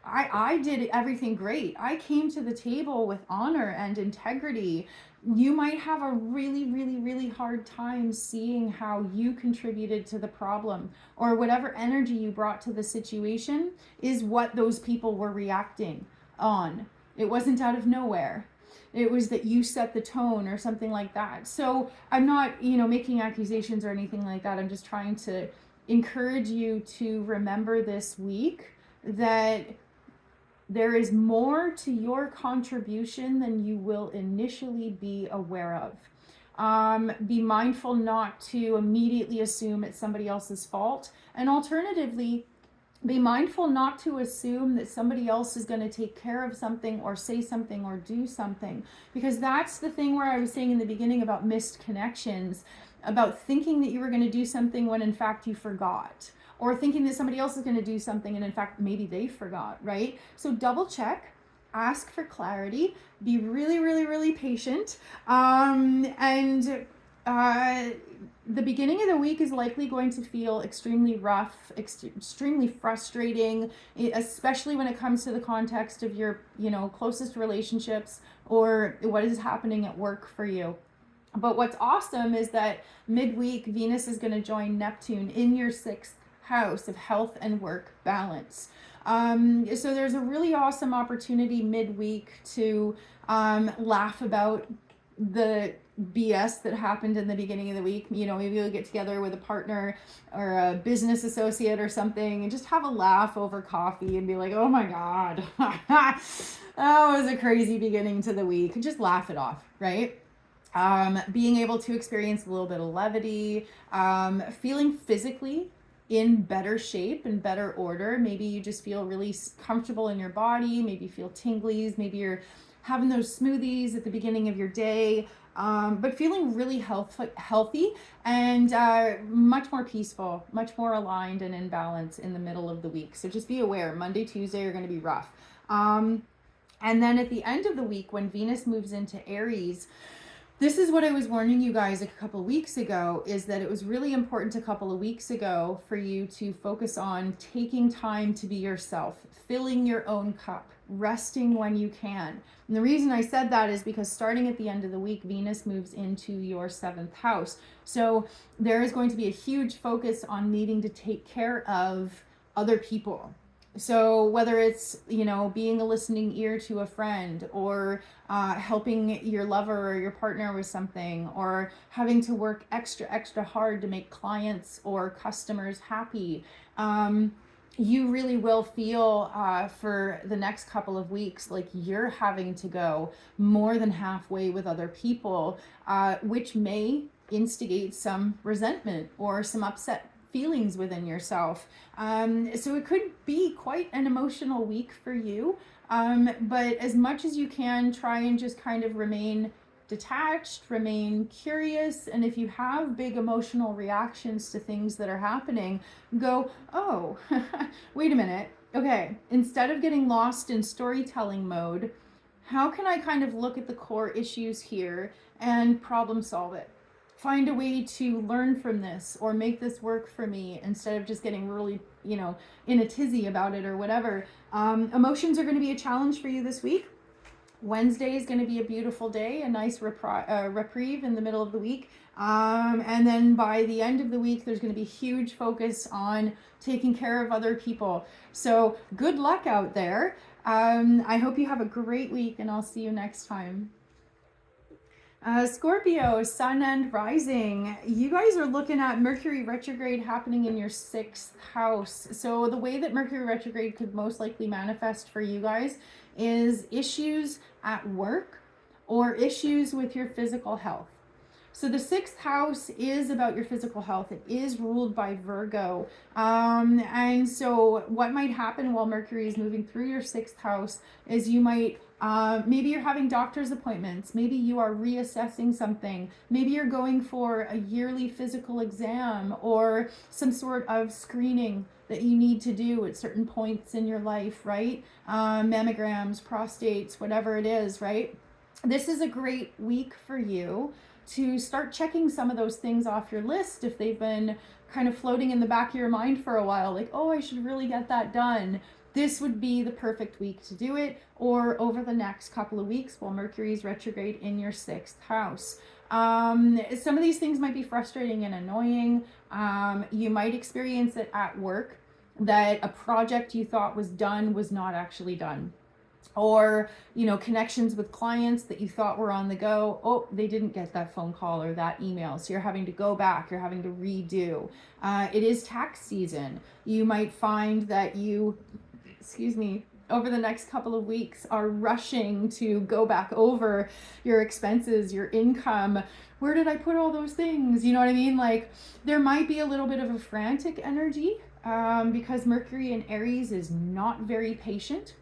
A: I did everything great. I came to the table with honor and integrity. You might have a really, really, really hard time seeing how you contributed to the problem, or whatever energy you brought to the situation is what those people were reacting on. It wasn't out of nowhere. It was that you set the tone or something like that. So I'm not, making accusations or anything like that. I'm just trying to encourage you to remember this week that there is more to your contribution than you will initially be aware of. Be mindful not to immediately assume it's somebody else's fault. And alternatively, be mindful not to assume that somebody else is going to take care of something or say something or do something, because that's the thing where I was saying in the beginning about missed connections, about thinking that you were going to do something when in fact you forgot, or thinking that somebody else is going to do something and in fact maybe they forgot, right? So double check, ask for clarity, be really, really, really patient, the beginning of the week is likely going to feel extremely rough, extremely frustrating, especially when it comes to the context of your, closest relationships or what is happening at work for you. But what's awesome is that midweek, Venus is going to join Neptune in your 6th house of health and work balance. So there's a really awesome opportunity midweek to laugh about the BS that happened in the beginning of the week. Maybe you'll get together with a partner or a business associate or something and just have a laugh over coffee and be like, oh my God, that was a crazy beginning to the week. Just laugh it off, right? Being able to experience a little bit of levity, feeling physically in better shape and better order. Maybe you just feel really comfortable in your body. Maybe you feel tinglies. Maybe you're having those smoothies at the beginning of your day, but feeling really healthy and much more peaceful, much more aligned and in balance in the middle of the week. So just be aware, Monday, Tuesday are going to be rough. And then at the end of the week, when Venus moves into Aries, this is what I was warning you guys a couple of weeks ago, is that it was really important a couple of weeks ago for you to focus on taking time to be yourself, filling your own cup, resting when you can. And the reason I said that is because starting at the end of the week, Venus moves into your 7th house. So there is going to be a huge focus on needing to take care of other people. So whether it's, being a listening ear to a friend, or helping your lover or your partner with something, or having to work extra hard to make clients or customers happy, you really will feel for the next couple of weeks like you're having to go more than halfway with other people, which may instigate some resentment or some upset feelings within yourself. So it could be quite an emotional week for you. But as much as you can, try and just kind of remain detached, remain curious. And if you have big emotional reactions to things that are happening, go, oh, wait a minute. Okay, instead of getting lost in storytelling mode, how can I kind of look at the core issues here and problem solve it? Find a way to learn from this or make this work for me, instead of just getting really, in a tizzy about it or whatever. Emotions are going to be a challenge for you this week. Wednesday is going to be a beautiful day, a nice reprieve in the middle of the week. And then by the end of the week, there's going to be huge focus on taking care of other people. So good luck out there. I hope you have a great week, and I'll see you next time. Scorpio, sun and rising. You guys are looking at Mercury retrograde happening in your 6th house. So the way that Mercury retrograde could most likely manifest for you guys is issues at work or issues with your physical health. So the 6th house is about your physical health. It is ruled by Virgo. And so what might happen while Mercury is moving through your 6th house is you might, maybe you're having doctor's appointments. Maybe you are reassessing something. Maybe you're going for a yearly physical exam or some sort of screening that you need to do at certain points in your life, right? Mammograms, prostates, whatever it is, right? This is a great week for you to start checking some of those things off your list if they've been kind of floating in the back of your mind for a while, like, oh, I should really get that done. This would be the perfect week to do it, or over the next couple of weeks while Mercury is retrograde in your 6th house. Some of these things might be frustrating and annoying. You might experience it at work that a project you thought was done was not actually done. Or, connections with clients that you thought were on the go. Oh, they didn't get that phone call or that email. So you're having to go back, you're having to redo. It is tax season. You might find that you, over the next couple of weeks are rushing to go back over your expenses, your income. Where did I put all those things? You know what I mean? Like, there might be a little bit of a frantic energy because Mercury in Aries is not very patient.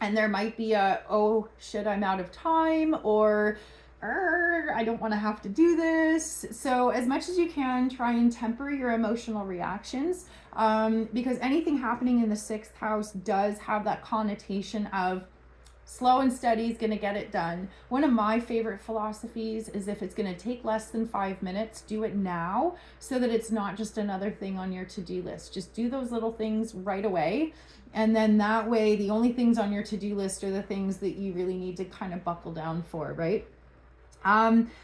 A: And there might be a, oh shit, I'm out of time, or I don't want to have to do this. So as much as you can, try and temper your emotional reactions, because anything happening in the 6th house does have that connotation of slow and steady is going to get it done. One of my favorite philosophies is if it's going to take less than 5 minutes, do it now so that it's not just another thing on your to-do list. Just do those little things right away. And then that way, the only things on your to-do list are the things that you really need to kind of buckle down for, right?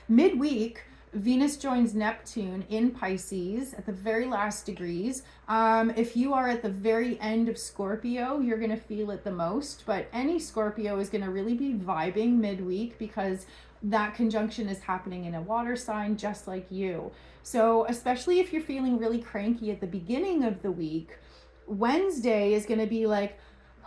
A: Midweek, Venus joins Neptune in Pisces at the very last degrees. If you are at the very end of Scorpio, you're going to feel it the most. But any Scorpio is going to really be vibing midweek because that conjunction is happening in a water sign just like you. So especially if you're feeling really cranky at the beginning of the week, Wednesday is going to be like,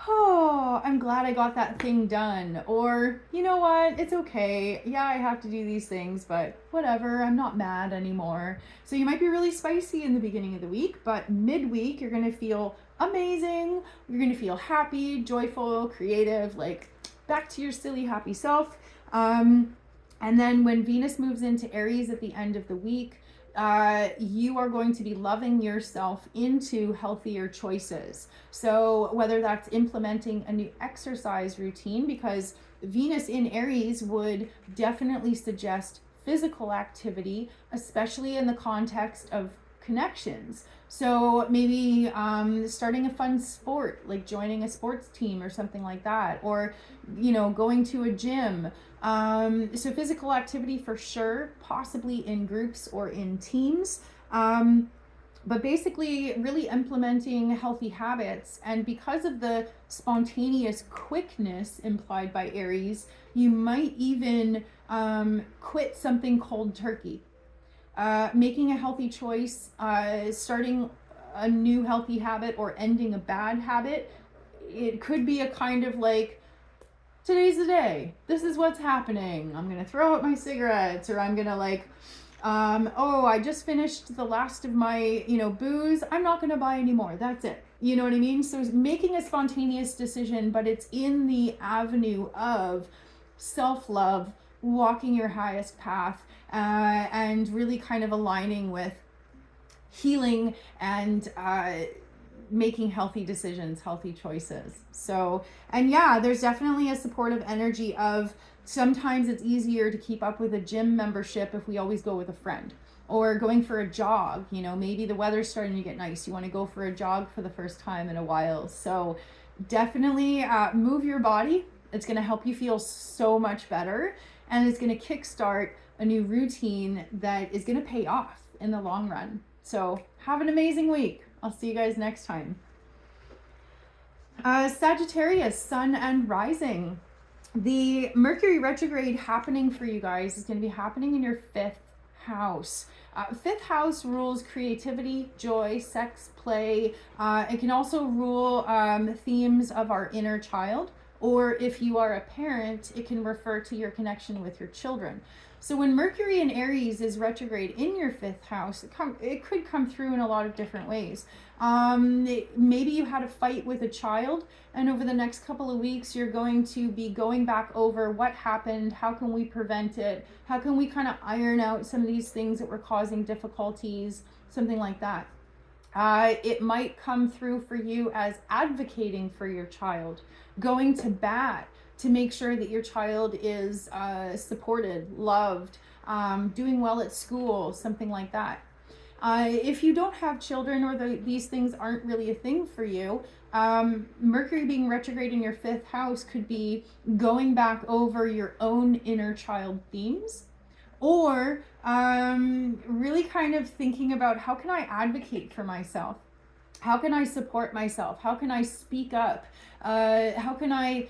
A: oh, I'm glad I got that thing done. Or, you know what, it's okay. Yeah, I have to do these things, but whatever, I'm not mad anymore. So you might be really spicy in the beginning of the week, but midweek, you're going to feel amazing. You're going to feel happy, joyful, creative, like back to your silly, happy self. And then when Venus moves into Aries at the end of the week, you are going to be loving yourself into healthier choices. So whether that's implementing a new exercise routine, because Venus in Aries would definitely suggest physical activity, especially in the context of connections. So maybe starting a fun sport, like joining a sports team or something like that, or, going to a gym. So physical activity for sure, possibly in groups or in teams. But basically really implementing healthy habits. And because of the spontaneous quickness implied by Aries, you might even quit something cold turkey. Making a healthy choice, starting a new healthy habit or ending a bad habit. It could be a kind of like, today's the day. This is what's happening. I'm going to throw out my cigarettes, or I'm going to I just finished the last of my, booze. I'm not going to buy anymore. That's it. You know what I mean? So making a spontaneous decision, but it's in the avenue of self-love, walking your highest path, and really kind of aligning with healing and making healthy decisions, healthy choices. So, and yeah, there's definitely a supportive energy of sometimes it's easier to keep up with a gym membership if we always go with a friend, or going for a jog. Maybe the weather's starting to get nice. You want to go for a jog for the first time in a while. So definitely move your body. It's going to help you feel so much better, and it's going to kickstart a new routine that is going to pay off in the long run. So have an amazing week. I'll see you guys next time. Sagittarius, sun and rising. The Mercury retrograde happening for you guys is going to be happening in your 5th house. 5th house rules creativity, joy, sex, play. It can also rule themes of our inner child, or if you are a parent, it can refer to your connection with your children. So when Mercury in Aries is retrograde in your 5th house, it could come through in a lot of different ways. Maybe you had a fight with a child, and over the next couple of weeks, you're going to be going back over what happened, how can we prevent it, how can we kind of iron out some of these things that were causing difficulties, something like that. It might come through for you as advocating for your child, going to bat to make sure that your child is supported, loved, doing well at school, something like that. If you don't have children, or these things aren't really a thing for you, Mercury being retrograde in your 5th house could be going back over your own inner child themes, or really kind of thinking about, how can I advocate for myself? How can I support myself? How can I speak up? How can I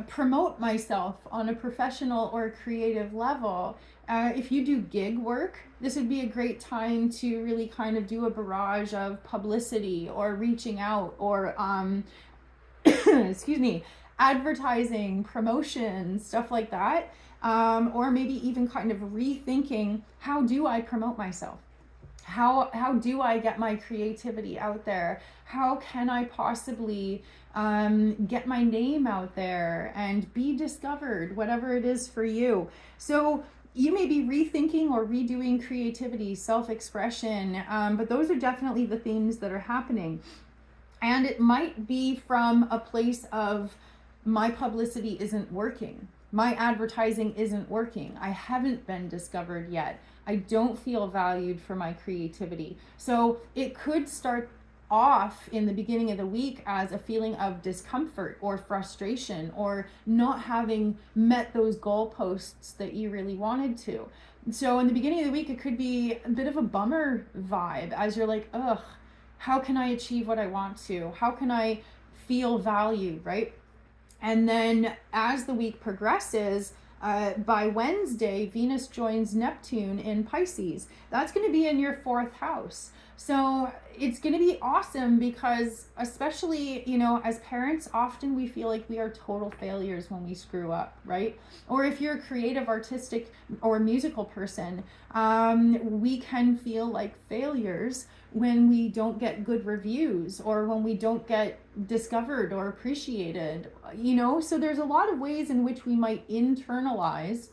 A: promote myself on a professional or creative level? If you do gig work, this would be a great time to really kind of do a barrage of publicity, or reaching out, or excuse me, advertising, promotion, stuff like that. Or maybe even kind of rethinking, how do I promote myself? How do I get my creativity out there? How can I possibly get my name out there and be discovered, whatever it is for you? So you may be rethinking or redoing creativity, self-expression, but those are definitely the themes that are happening. And it might be from a place of, my publicity isn't working. My advertising isn't working. I haven't been discovered yet. I don't feel valued for my creativity. So it could start off in the beginning of the week as a feeling of discomfort or frustration, or not having met those goalposts that you really wanted to. So in the beginning of the week, it could be a bit of a bummer vibe, as you're like, ugh, how can I achieve what I want to? How can I feel valued, right? And then as the week progresses, by Wednesday, Venus joins Neptune in Pisces. That's going to be in your 4th house. So it's going to be awesome, because especially, you know, as parents, often we feel like we are total failures when we screw up, right? Or if you're a creative, artistic, or musical person, we can feel like failures when we don't get good reviews, or when we don't get discovered or appreciated, you know? So there's a lot of ways in which we might internalize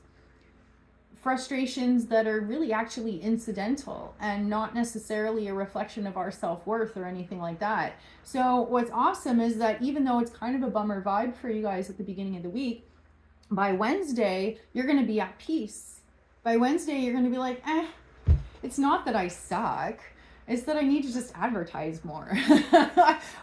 A: frustrations that are really actually incidental and not necessarily a reflection of our self-worth or anything like that. So what's awesome is that even though it's kind of a bummer vibe for you guys at the beginning of the week, by Wednesday, you're going to be at peace. By Wednesday, you're going to be like, it's not that I suck. It's that I need to just advertise more.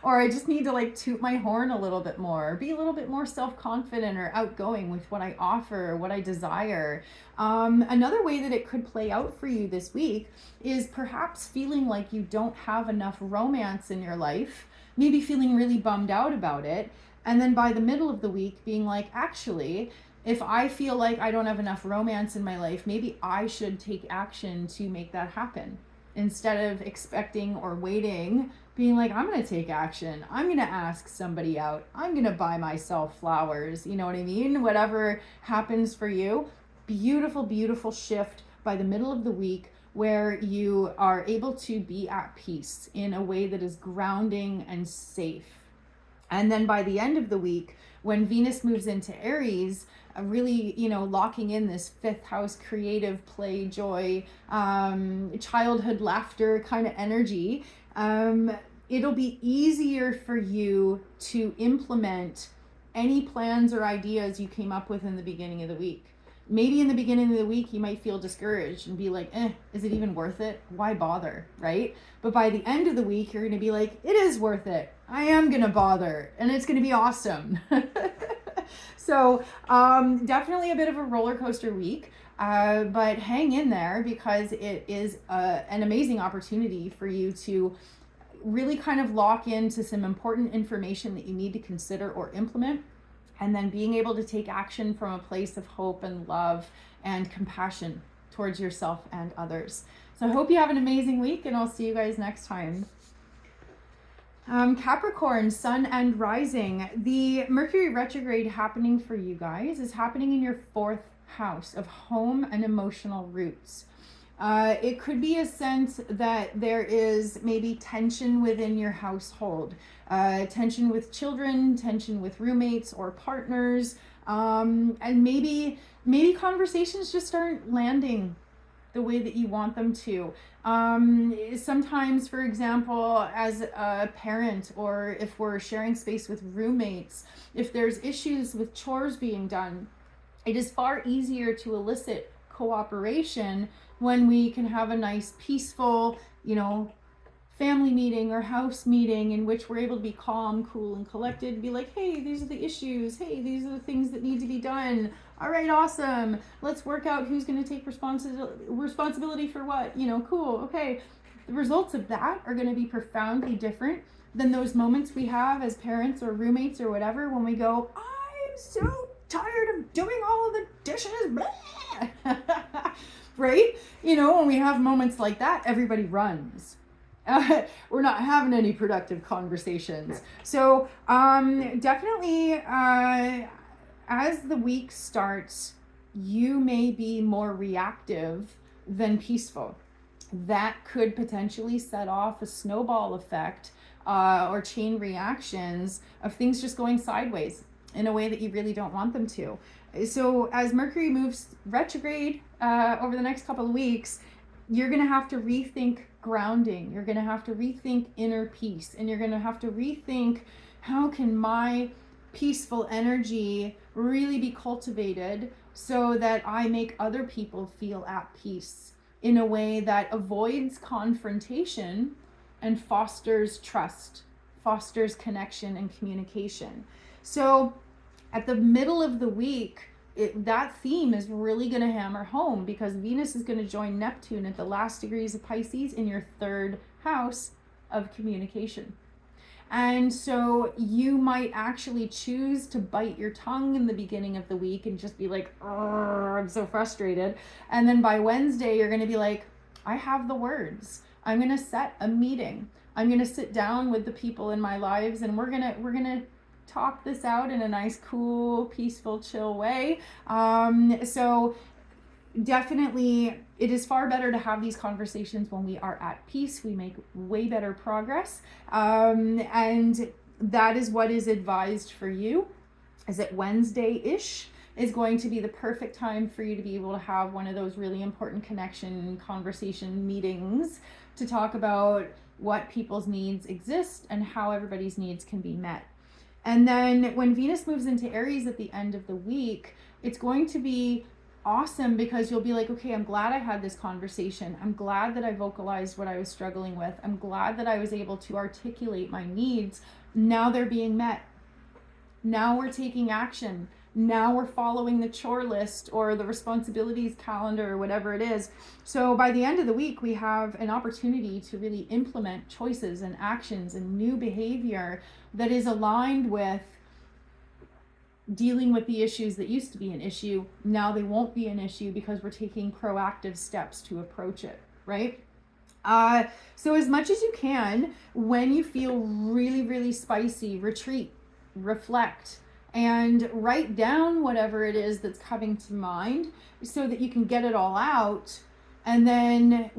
A: Or I just need to like toot my horn a little bit more, be a little bit more self-confident or outgoing with what I offer, what I desire. Another way that it could play out for you this week is perhaps feeling like you don't have enough romance in your life, maybe feeling really bummed out about it. And then by the middle of the week being like, actually, if I feel like I don't have enough romance in my life, maybe I should take action to make that happen. Instead of expecting or waiting, being like, I'm going to take action. I'm going to ask somebody out. I'm going to buy myself flowers. You know what I mean? Whatever happens for you. Beautiful, beautiful shift by the middle of the week, where you are able to be at peace in a way that is grounding and safe. And then by the end of the week, when Venus moves into Aries, really, you know, locking in this 5th house creative play, joy, childhood laughter kind of energy, it'll be easier for you to implement any plans or ideas you came up with in the beginning of the week. Maybe in the beginning of the week, you might feel discouraged and be like, is it even worth it? Why bother, right? But by the end of the week, you're going to be like, it is worth it. I am going to bother, and it's going to be awesome. So definitely a bit of a roller coaster week, but hang in there, because it is an amazing opportunity for you to really kind of lock into some important information that you need to consider or implement. and then being able to take action from a place of hope and love and compassion towards yourself and others. So I hope you have an amazing week, and I'll see you guys next time. Capricorn, sun and rising. The Mercury retrograde happening for you guys is happening in your 4th house of home and emotional roots. It could be a sense that there is maybe tension within your household, tension with children, tension with roommates or partners, and maybe conversations just aren't landing the way that you want them to. Sometimes, for example, as a parent, or if we're sharing space with roommates, if there's issues with chores being done, it is far easier to elicit cooperation when we can have a nice, peaceful, family meeting or house meeting in which we're able to be calm, cool, and collected and be like, hey, these are the issues. Hey, these are the things that need to be done. All right, awesome. Let's work out who's going to take responsibility for what. Cool. Okay. The results of that are going to be profoundly different than those moments we have as parents or roommates or whatever when we go, I'm so tired of doing all of the dishes. Right? When we have moments like that, everybody runs. We're not having any productive conversations. So definitely as the week starts, you may be more reactive than peaceful. That could potentially set off a snowball effect or chain reactions of things just going sideways in a way that you really don't want them to. So as Mercury moves retrograde over the next couple of weeks, you're going to have to rethink grounding. You're going to have to rethink inner peace, and you're going to have to rethink, how can my peaceful energy really be cultivated so that I make other people feel at peace in a way that avoids confrontation and fosters trust, fosters connection and communication. So at the middle of the week, that theme is really going to hammer home, because Venus is going to join Neptune at the last degrees of Pisces in your 3rd house of communication. And so you might actually choose to bite your tongue in the beginning of the week and just be like, I'm so frustrated. And then by Wednesday, you're going to be like, I have the words. I'm going to set a meeting. I'm going to sit down with the people in my lives, and we're going to talk this out in a nice, cool, peaceful, chill way. So definitely it is far better to have these conversations when we are at peace. We make way better progress. And that is what is advised for you, is that Wednesday-ish is going to be the perfect time for you to be able to have one of those really important conversation meetings to talk about what people's needs exist and how everybody's needs can be met. And then when Venus moves into Aries at the end of the week, it's going to be awesome, because you'll be like, okay, I'm glad I had this conversation. I'm glad that I vocalized what I was struggling with. I'm glad that I was able to articulate my needs. Now they're being met. Now we're taking action. Now we're following the chore list or the responsibilities calendar or whatever it is. So by the end of the week, we have an opportunity to really implement choices and actions and new behavior that is aligned with dealing with the issues that used to be an issue. Now they won't be an issue because we're taking proactive steps to approach it, right? So as much as you can, when you feel really, really spicy, retreat, reflect, and write down whatever it is that's coming to mind so that you can get it all out. And then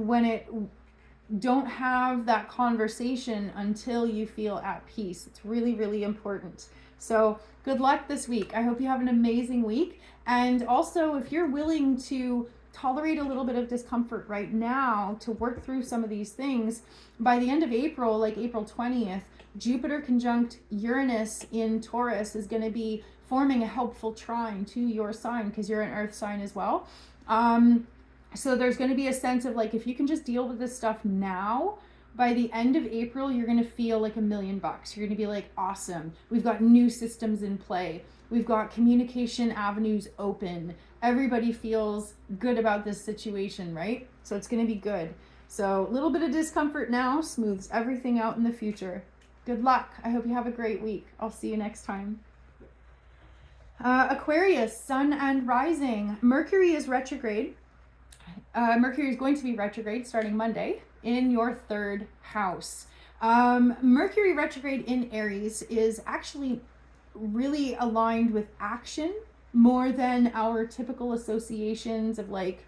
A: don't have that conversation until you feel at peace. It's really, really important. So good luck this week. I hope you have an amazing week. And also, if you're willing to tolerate a little bit of discomfort right now to work through some of these things, by the end of April, like April 20th, Jupiter conjunct Uranus in Taurus is going to be forming a helpful trine to your sign, because you're an earth sign as well. So there's going to be a sense of like, if you can just deal with this stuff now, by the end of April, you're going to feel like $1 million. You're going to be like, awesome. We've got new systems in play. We've got communication avenues open. Everybody feels good about this situation, right? So it's going to be good. So a little bit of discomfort now smooths everything out in the future. Good luck. I hope you have a great week. I'll see you next time. Aquarius, sun and rising. Mercury is retrograde. Mercury is going to be retrograde starting Monday in your third house. Mercury retrograde in Aries is actually really aligned with action more than our typical associations of like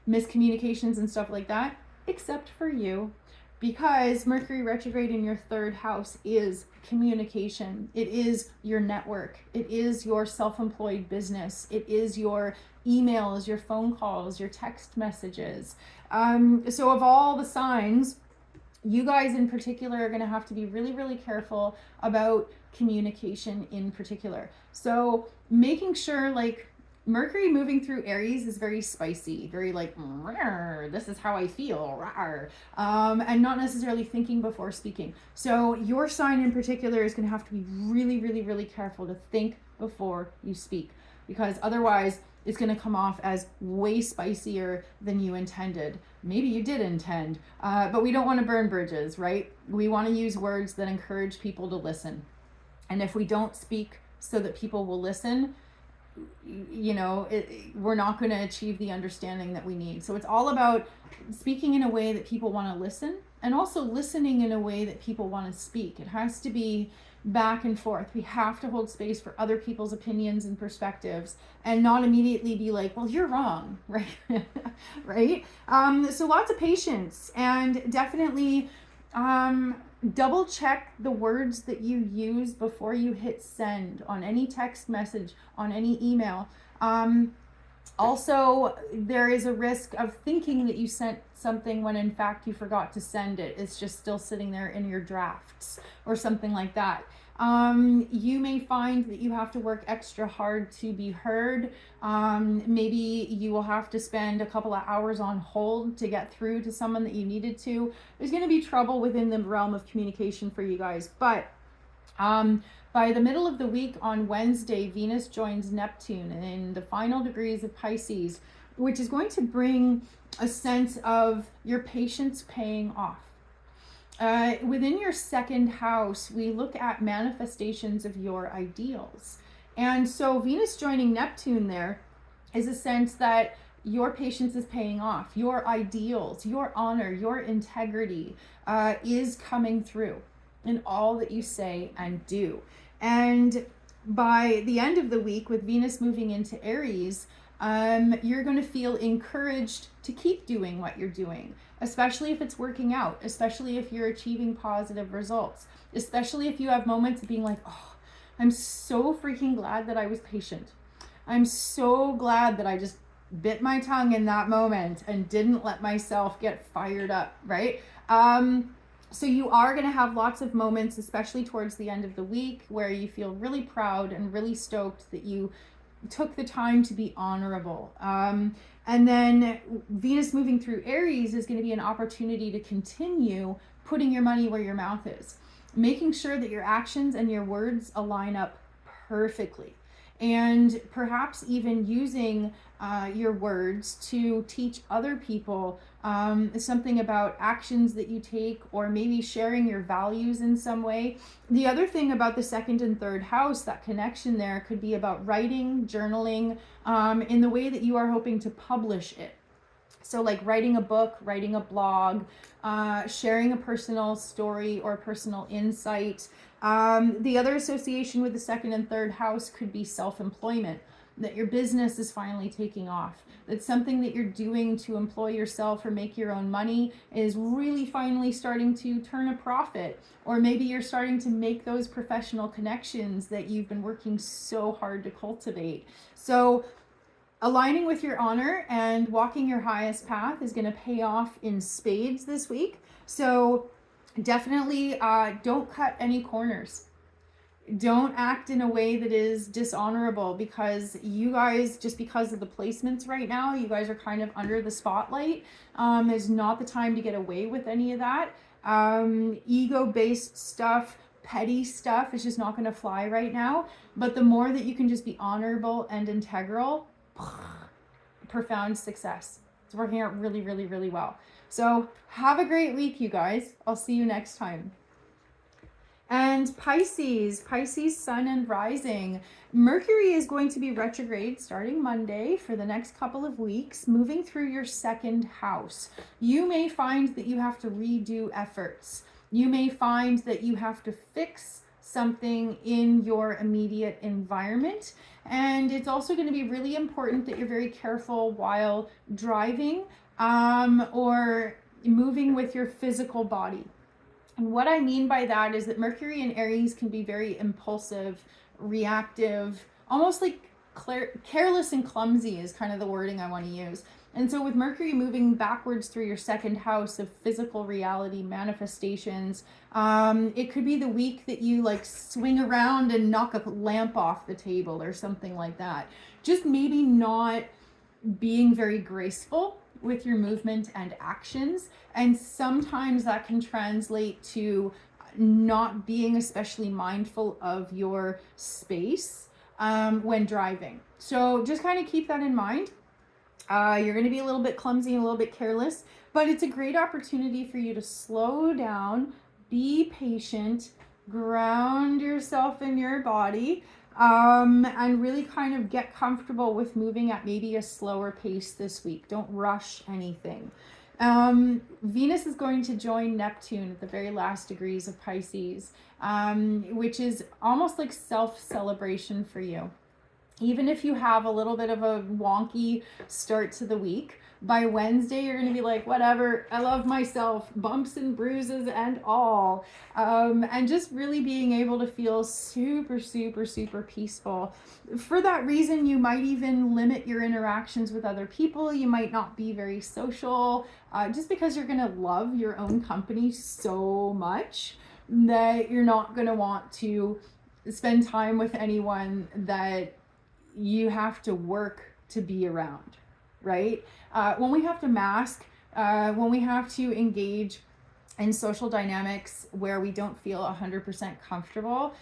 A: miscommunications and stuff like that, except for you, because Mercury retrograde in your third house is communication. It is your network. It is your self-employed business. It is your emails, your phone calls, your text messages. So of all the signs, you guys in particular are going to have to be really, really careful about communication in particular. So making sure, like, Mercury moving through Aries is very spicy, very like, this is how I feel, and not necessarily thinking before speaking. So your sign in particular is going to have to be really, really, really careful to think before you speak, because otherwise it's going to come off as way spicier than you intended. Maybe you did intend, but we don't want to burn bridges, right? We want to use words that encourage people to listen. And if we don't speak so that people will listen, you know, we're not going to achieve the understanding that we need. So it's all about speaking in a way that people want to listen, and also listening in a way that people want to speak. It has to be back and forth. We have to hold space for other people's opinions and perspectives, and not immediately be like, well, you're wrong, right? Right? So lots of patience, and definitely double check the words that you use before you hit send on any text message, on any email. Also, there is a risk of thinking that you sent something when in fact you forgot to send it. It's just still sitting there in your drafts or something like that. You may find that you have to work extra hard to be heard. Maybe you will have to spend a couple of hours on hold to get through to someone that you needed to. There's going to be trouble within the realm of communication for you guys. But by the middle of the week on Wednesday, Venus joins Neptune in the final degrees of Pisces, which is going to bring a sense of your patience paying off. Within your second house, we look at manifestations of your ideals. And so Venus joining Neptune there is a sense that your patience is paying off. Your ideals, your honor, your integrity is coming through in all that you say and do. And by the end of the week, with Venus moving into Aries, you're going to feel encouraged to keep doing what you're doing, especially if it's working out, especially if you're achieving positive results, especially if you have moments of being like, oh, I'm so freaking glad that I was patient. I'm so glad that I just bit my tongue in that moment and didn't let myself get fired up, right? So you are going to have lots of moments, especially towards the end of the week, where you feel really proud and really stoked that you took the time to be honorable. And then Venus moving through Aries is going to be an opportunity to continue putting your money where your mouth is, making sure that your actions and your words align up perfectly, and perhaps even using your words to teach other people something about actions that you take, or maybe sharing your values in some way. The other thing about the second and third house, that connection there could be about writing, journaling, in the way that you are hoping to publish it. So like writing a book, writing a blog, sharing a personal story or personal insight. The other association with the second and third house could be self-employment, that your business is finally taking off, that something that you're doing to employ yourself or make your own money is really finally starting to turn a profit, or maybe you're starting to make those professional connections that you've been working so hard to cultivate. So aligning with your honor and walking your highest path is going to pay off in spades this week. So definitely don't cut any corners. Don't act in a way that is dishonorable, because you guys, just because of the placements right now, you guys are kind of under the spotlight. Is not the time to get away with any of that. Ego-based stuff, petty stuff is just not going to fly right now. But the more that you can just be honorable and integral, profound success. It's working out really, really, really well. So have a great week, you guys. I'll see you next time. And Pisces, sun and rising. Mercury is going to be retrograde starting Monday for the next couple of weeks, moving through your second house. You may find that you have to redo efforts. You may find that you have to fix something in your immediate environment. And it's also going to be really important that you're very careful while driving or moving with your physical body. And what I mean by that is that Mercury in Aries can be very impulsive, reactive, almost like careless and clumsy is kind of the wording I want to use. And so with Mercury moving backwards through your second house of physical reality manifestations, it could be the week that you like swing around and knock a lamp off the table or something like that. Just maybe not being very graceful with your movement and actions. And sometimes that can translate to not being especially mindful of your space when driving. So just kind of keep that in mind. You're going to be a little bit clumsy and a little bit careless, but it's a great opportunity for you to slow down, be patient, ground yourself in your body, and really kind of get comfortable with moving at maybe a slower pace this week. Don't rush anything. Venus is going to join Neptune at the very last degrees of Pisces, which is almost like self-celebration for you. Even if you have a little bit of a wonky start to the week, by Wednesday, you're going to be like, whatever, I love myself, bumps and bruises and all. And just really being able to feel super, super, super peaceful. For that reason, you might even limit your interactions with other people. You might not be very social, just because you're going to love your own company so much that you're not going to want to spend time with anyone that you have to work to be around, right? When we have to mask, when we have to engage in social dynamics where we don't feel 100% comfortable,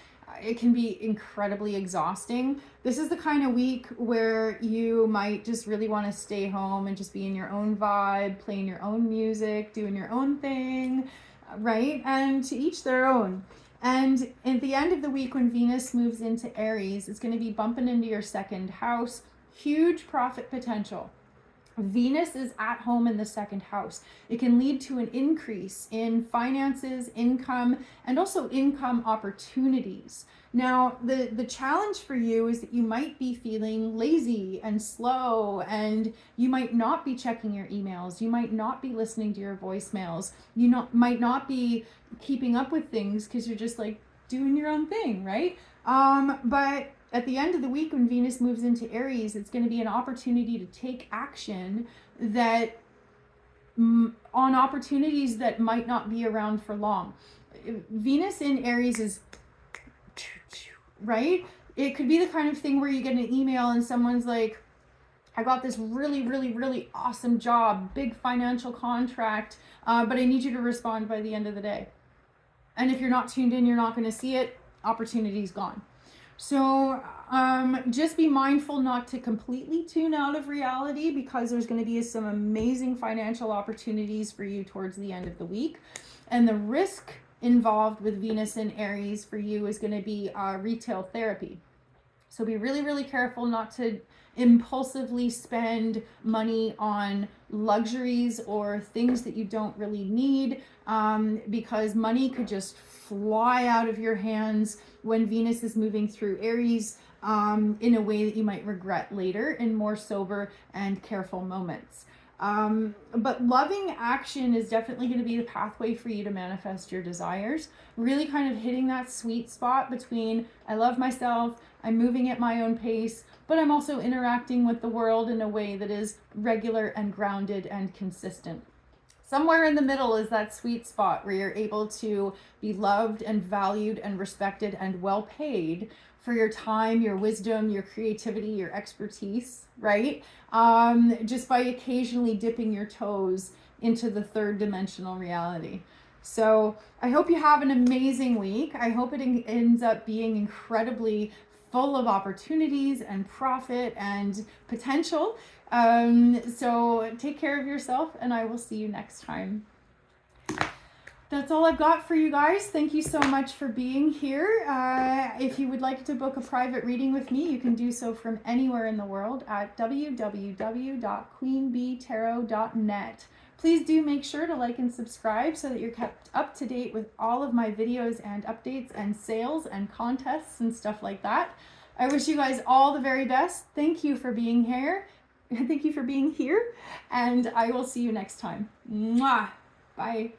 A: it can be incredibly exhausting. This is the kind of week where you might just really want to stay home and just be in your own vibe, playing your own music, doing your own thing, right? And to each their own. And at the end of the week, when Venus moves into Aries, it's going to be bumping into your second house. Huge profit potential. Venus is at home in the second house. It can lead to an increase in finances, income, and also income opportunities. Now, the challenge for you is that you might be feeling lazy and slow, and you might not be checking your emails. You might not be listening to your voicemails. You might not be keeping up with things because you're just like doing your own thing, right? But at the end of the week, when Venus moves into Aries, it's going to be an opportunity to take action that on opportunities that might not be around for long. Venus in Aries is, right? It could be the kind of thing where you get an email and someone's like, I got this really, really, really awesome job, big financial contract, but I need you to respond by the end of the day. And if you're not tuned in, you're not going to see it. Opportunity's gone. So just be mindful not to completely tune out of reality, because there's going to be some amazing financial opportunities for you towards the end of the week. And the risk involved with Venus in Aries for you is going to be retail therapy. So be really, really careful not to impulsively spend money on luxuries or things that you don't really need, because money could just fly out of your hands when Venus is moving through Aries in a way that you might regret later in more sober and careful moments. But loving action is definitely going to be the pathway for you to manifest your desires. Really kind of hitting that sweet spot between I love myself, I'm moving at my own pace, but I'm also interacting with the world in a way that is regular and grounded and consistent. Somewhere in the middle is that sweet spot where you're able to be loved and valued and respected and well paid for your time, your wisdom, your creativity, your expertise, right? Just by occasionally dipping your toes into the third dimensional reality. So I hope you have an amazing week. I hope it ends up being incredibly full of opportunities and profit and potential. So take care of yourself, and I will see you next time. That's all I've got for you guys. Thank you so much for being here. If you would like to book a private reading with me, you can do so from anywhere in the world at www.queenbeetarot.net. Please do make sure to like and subscribe so that you're kept up to date with all of my videos and updates and sales and contests and stuff like that. I wish you guys all the very best. Thank you for being here. Thank you for being here, and I will see you next time. Mwah! Bye.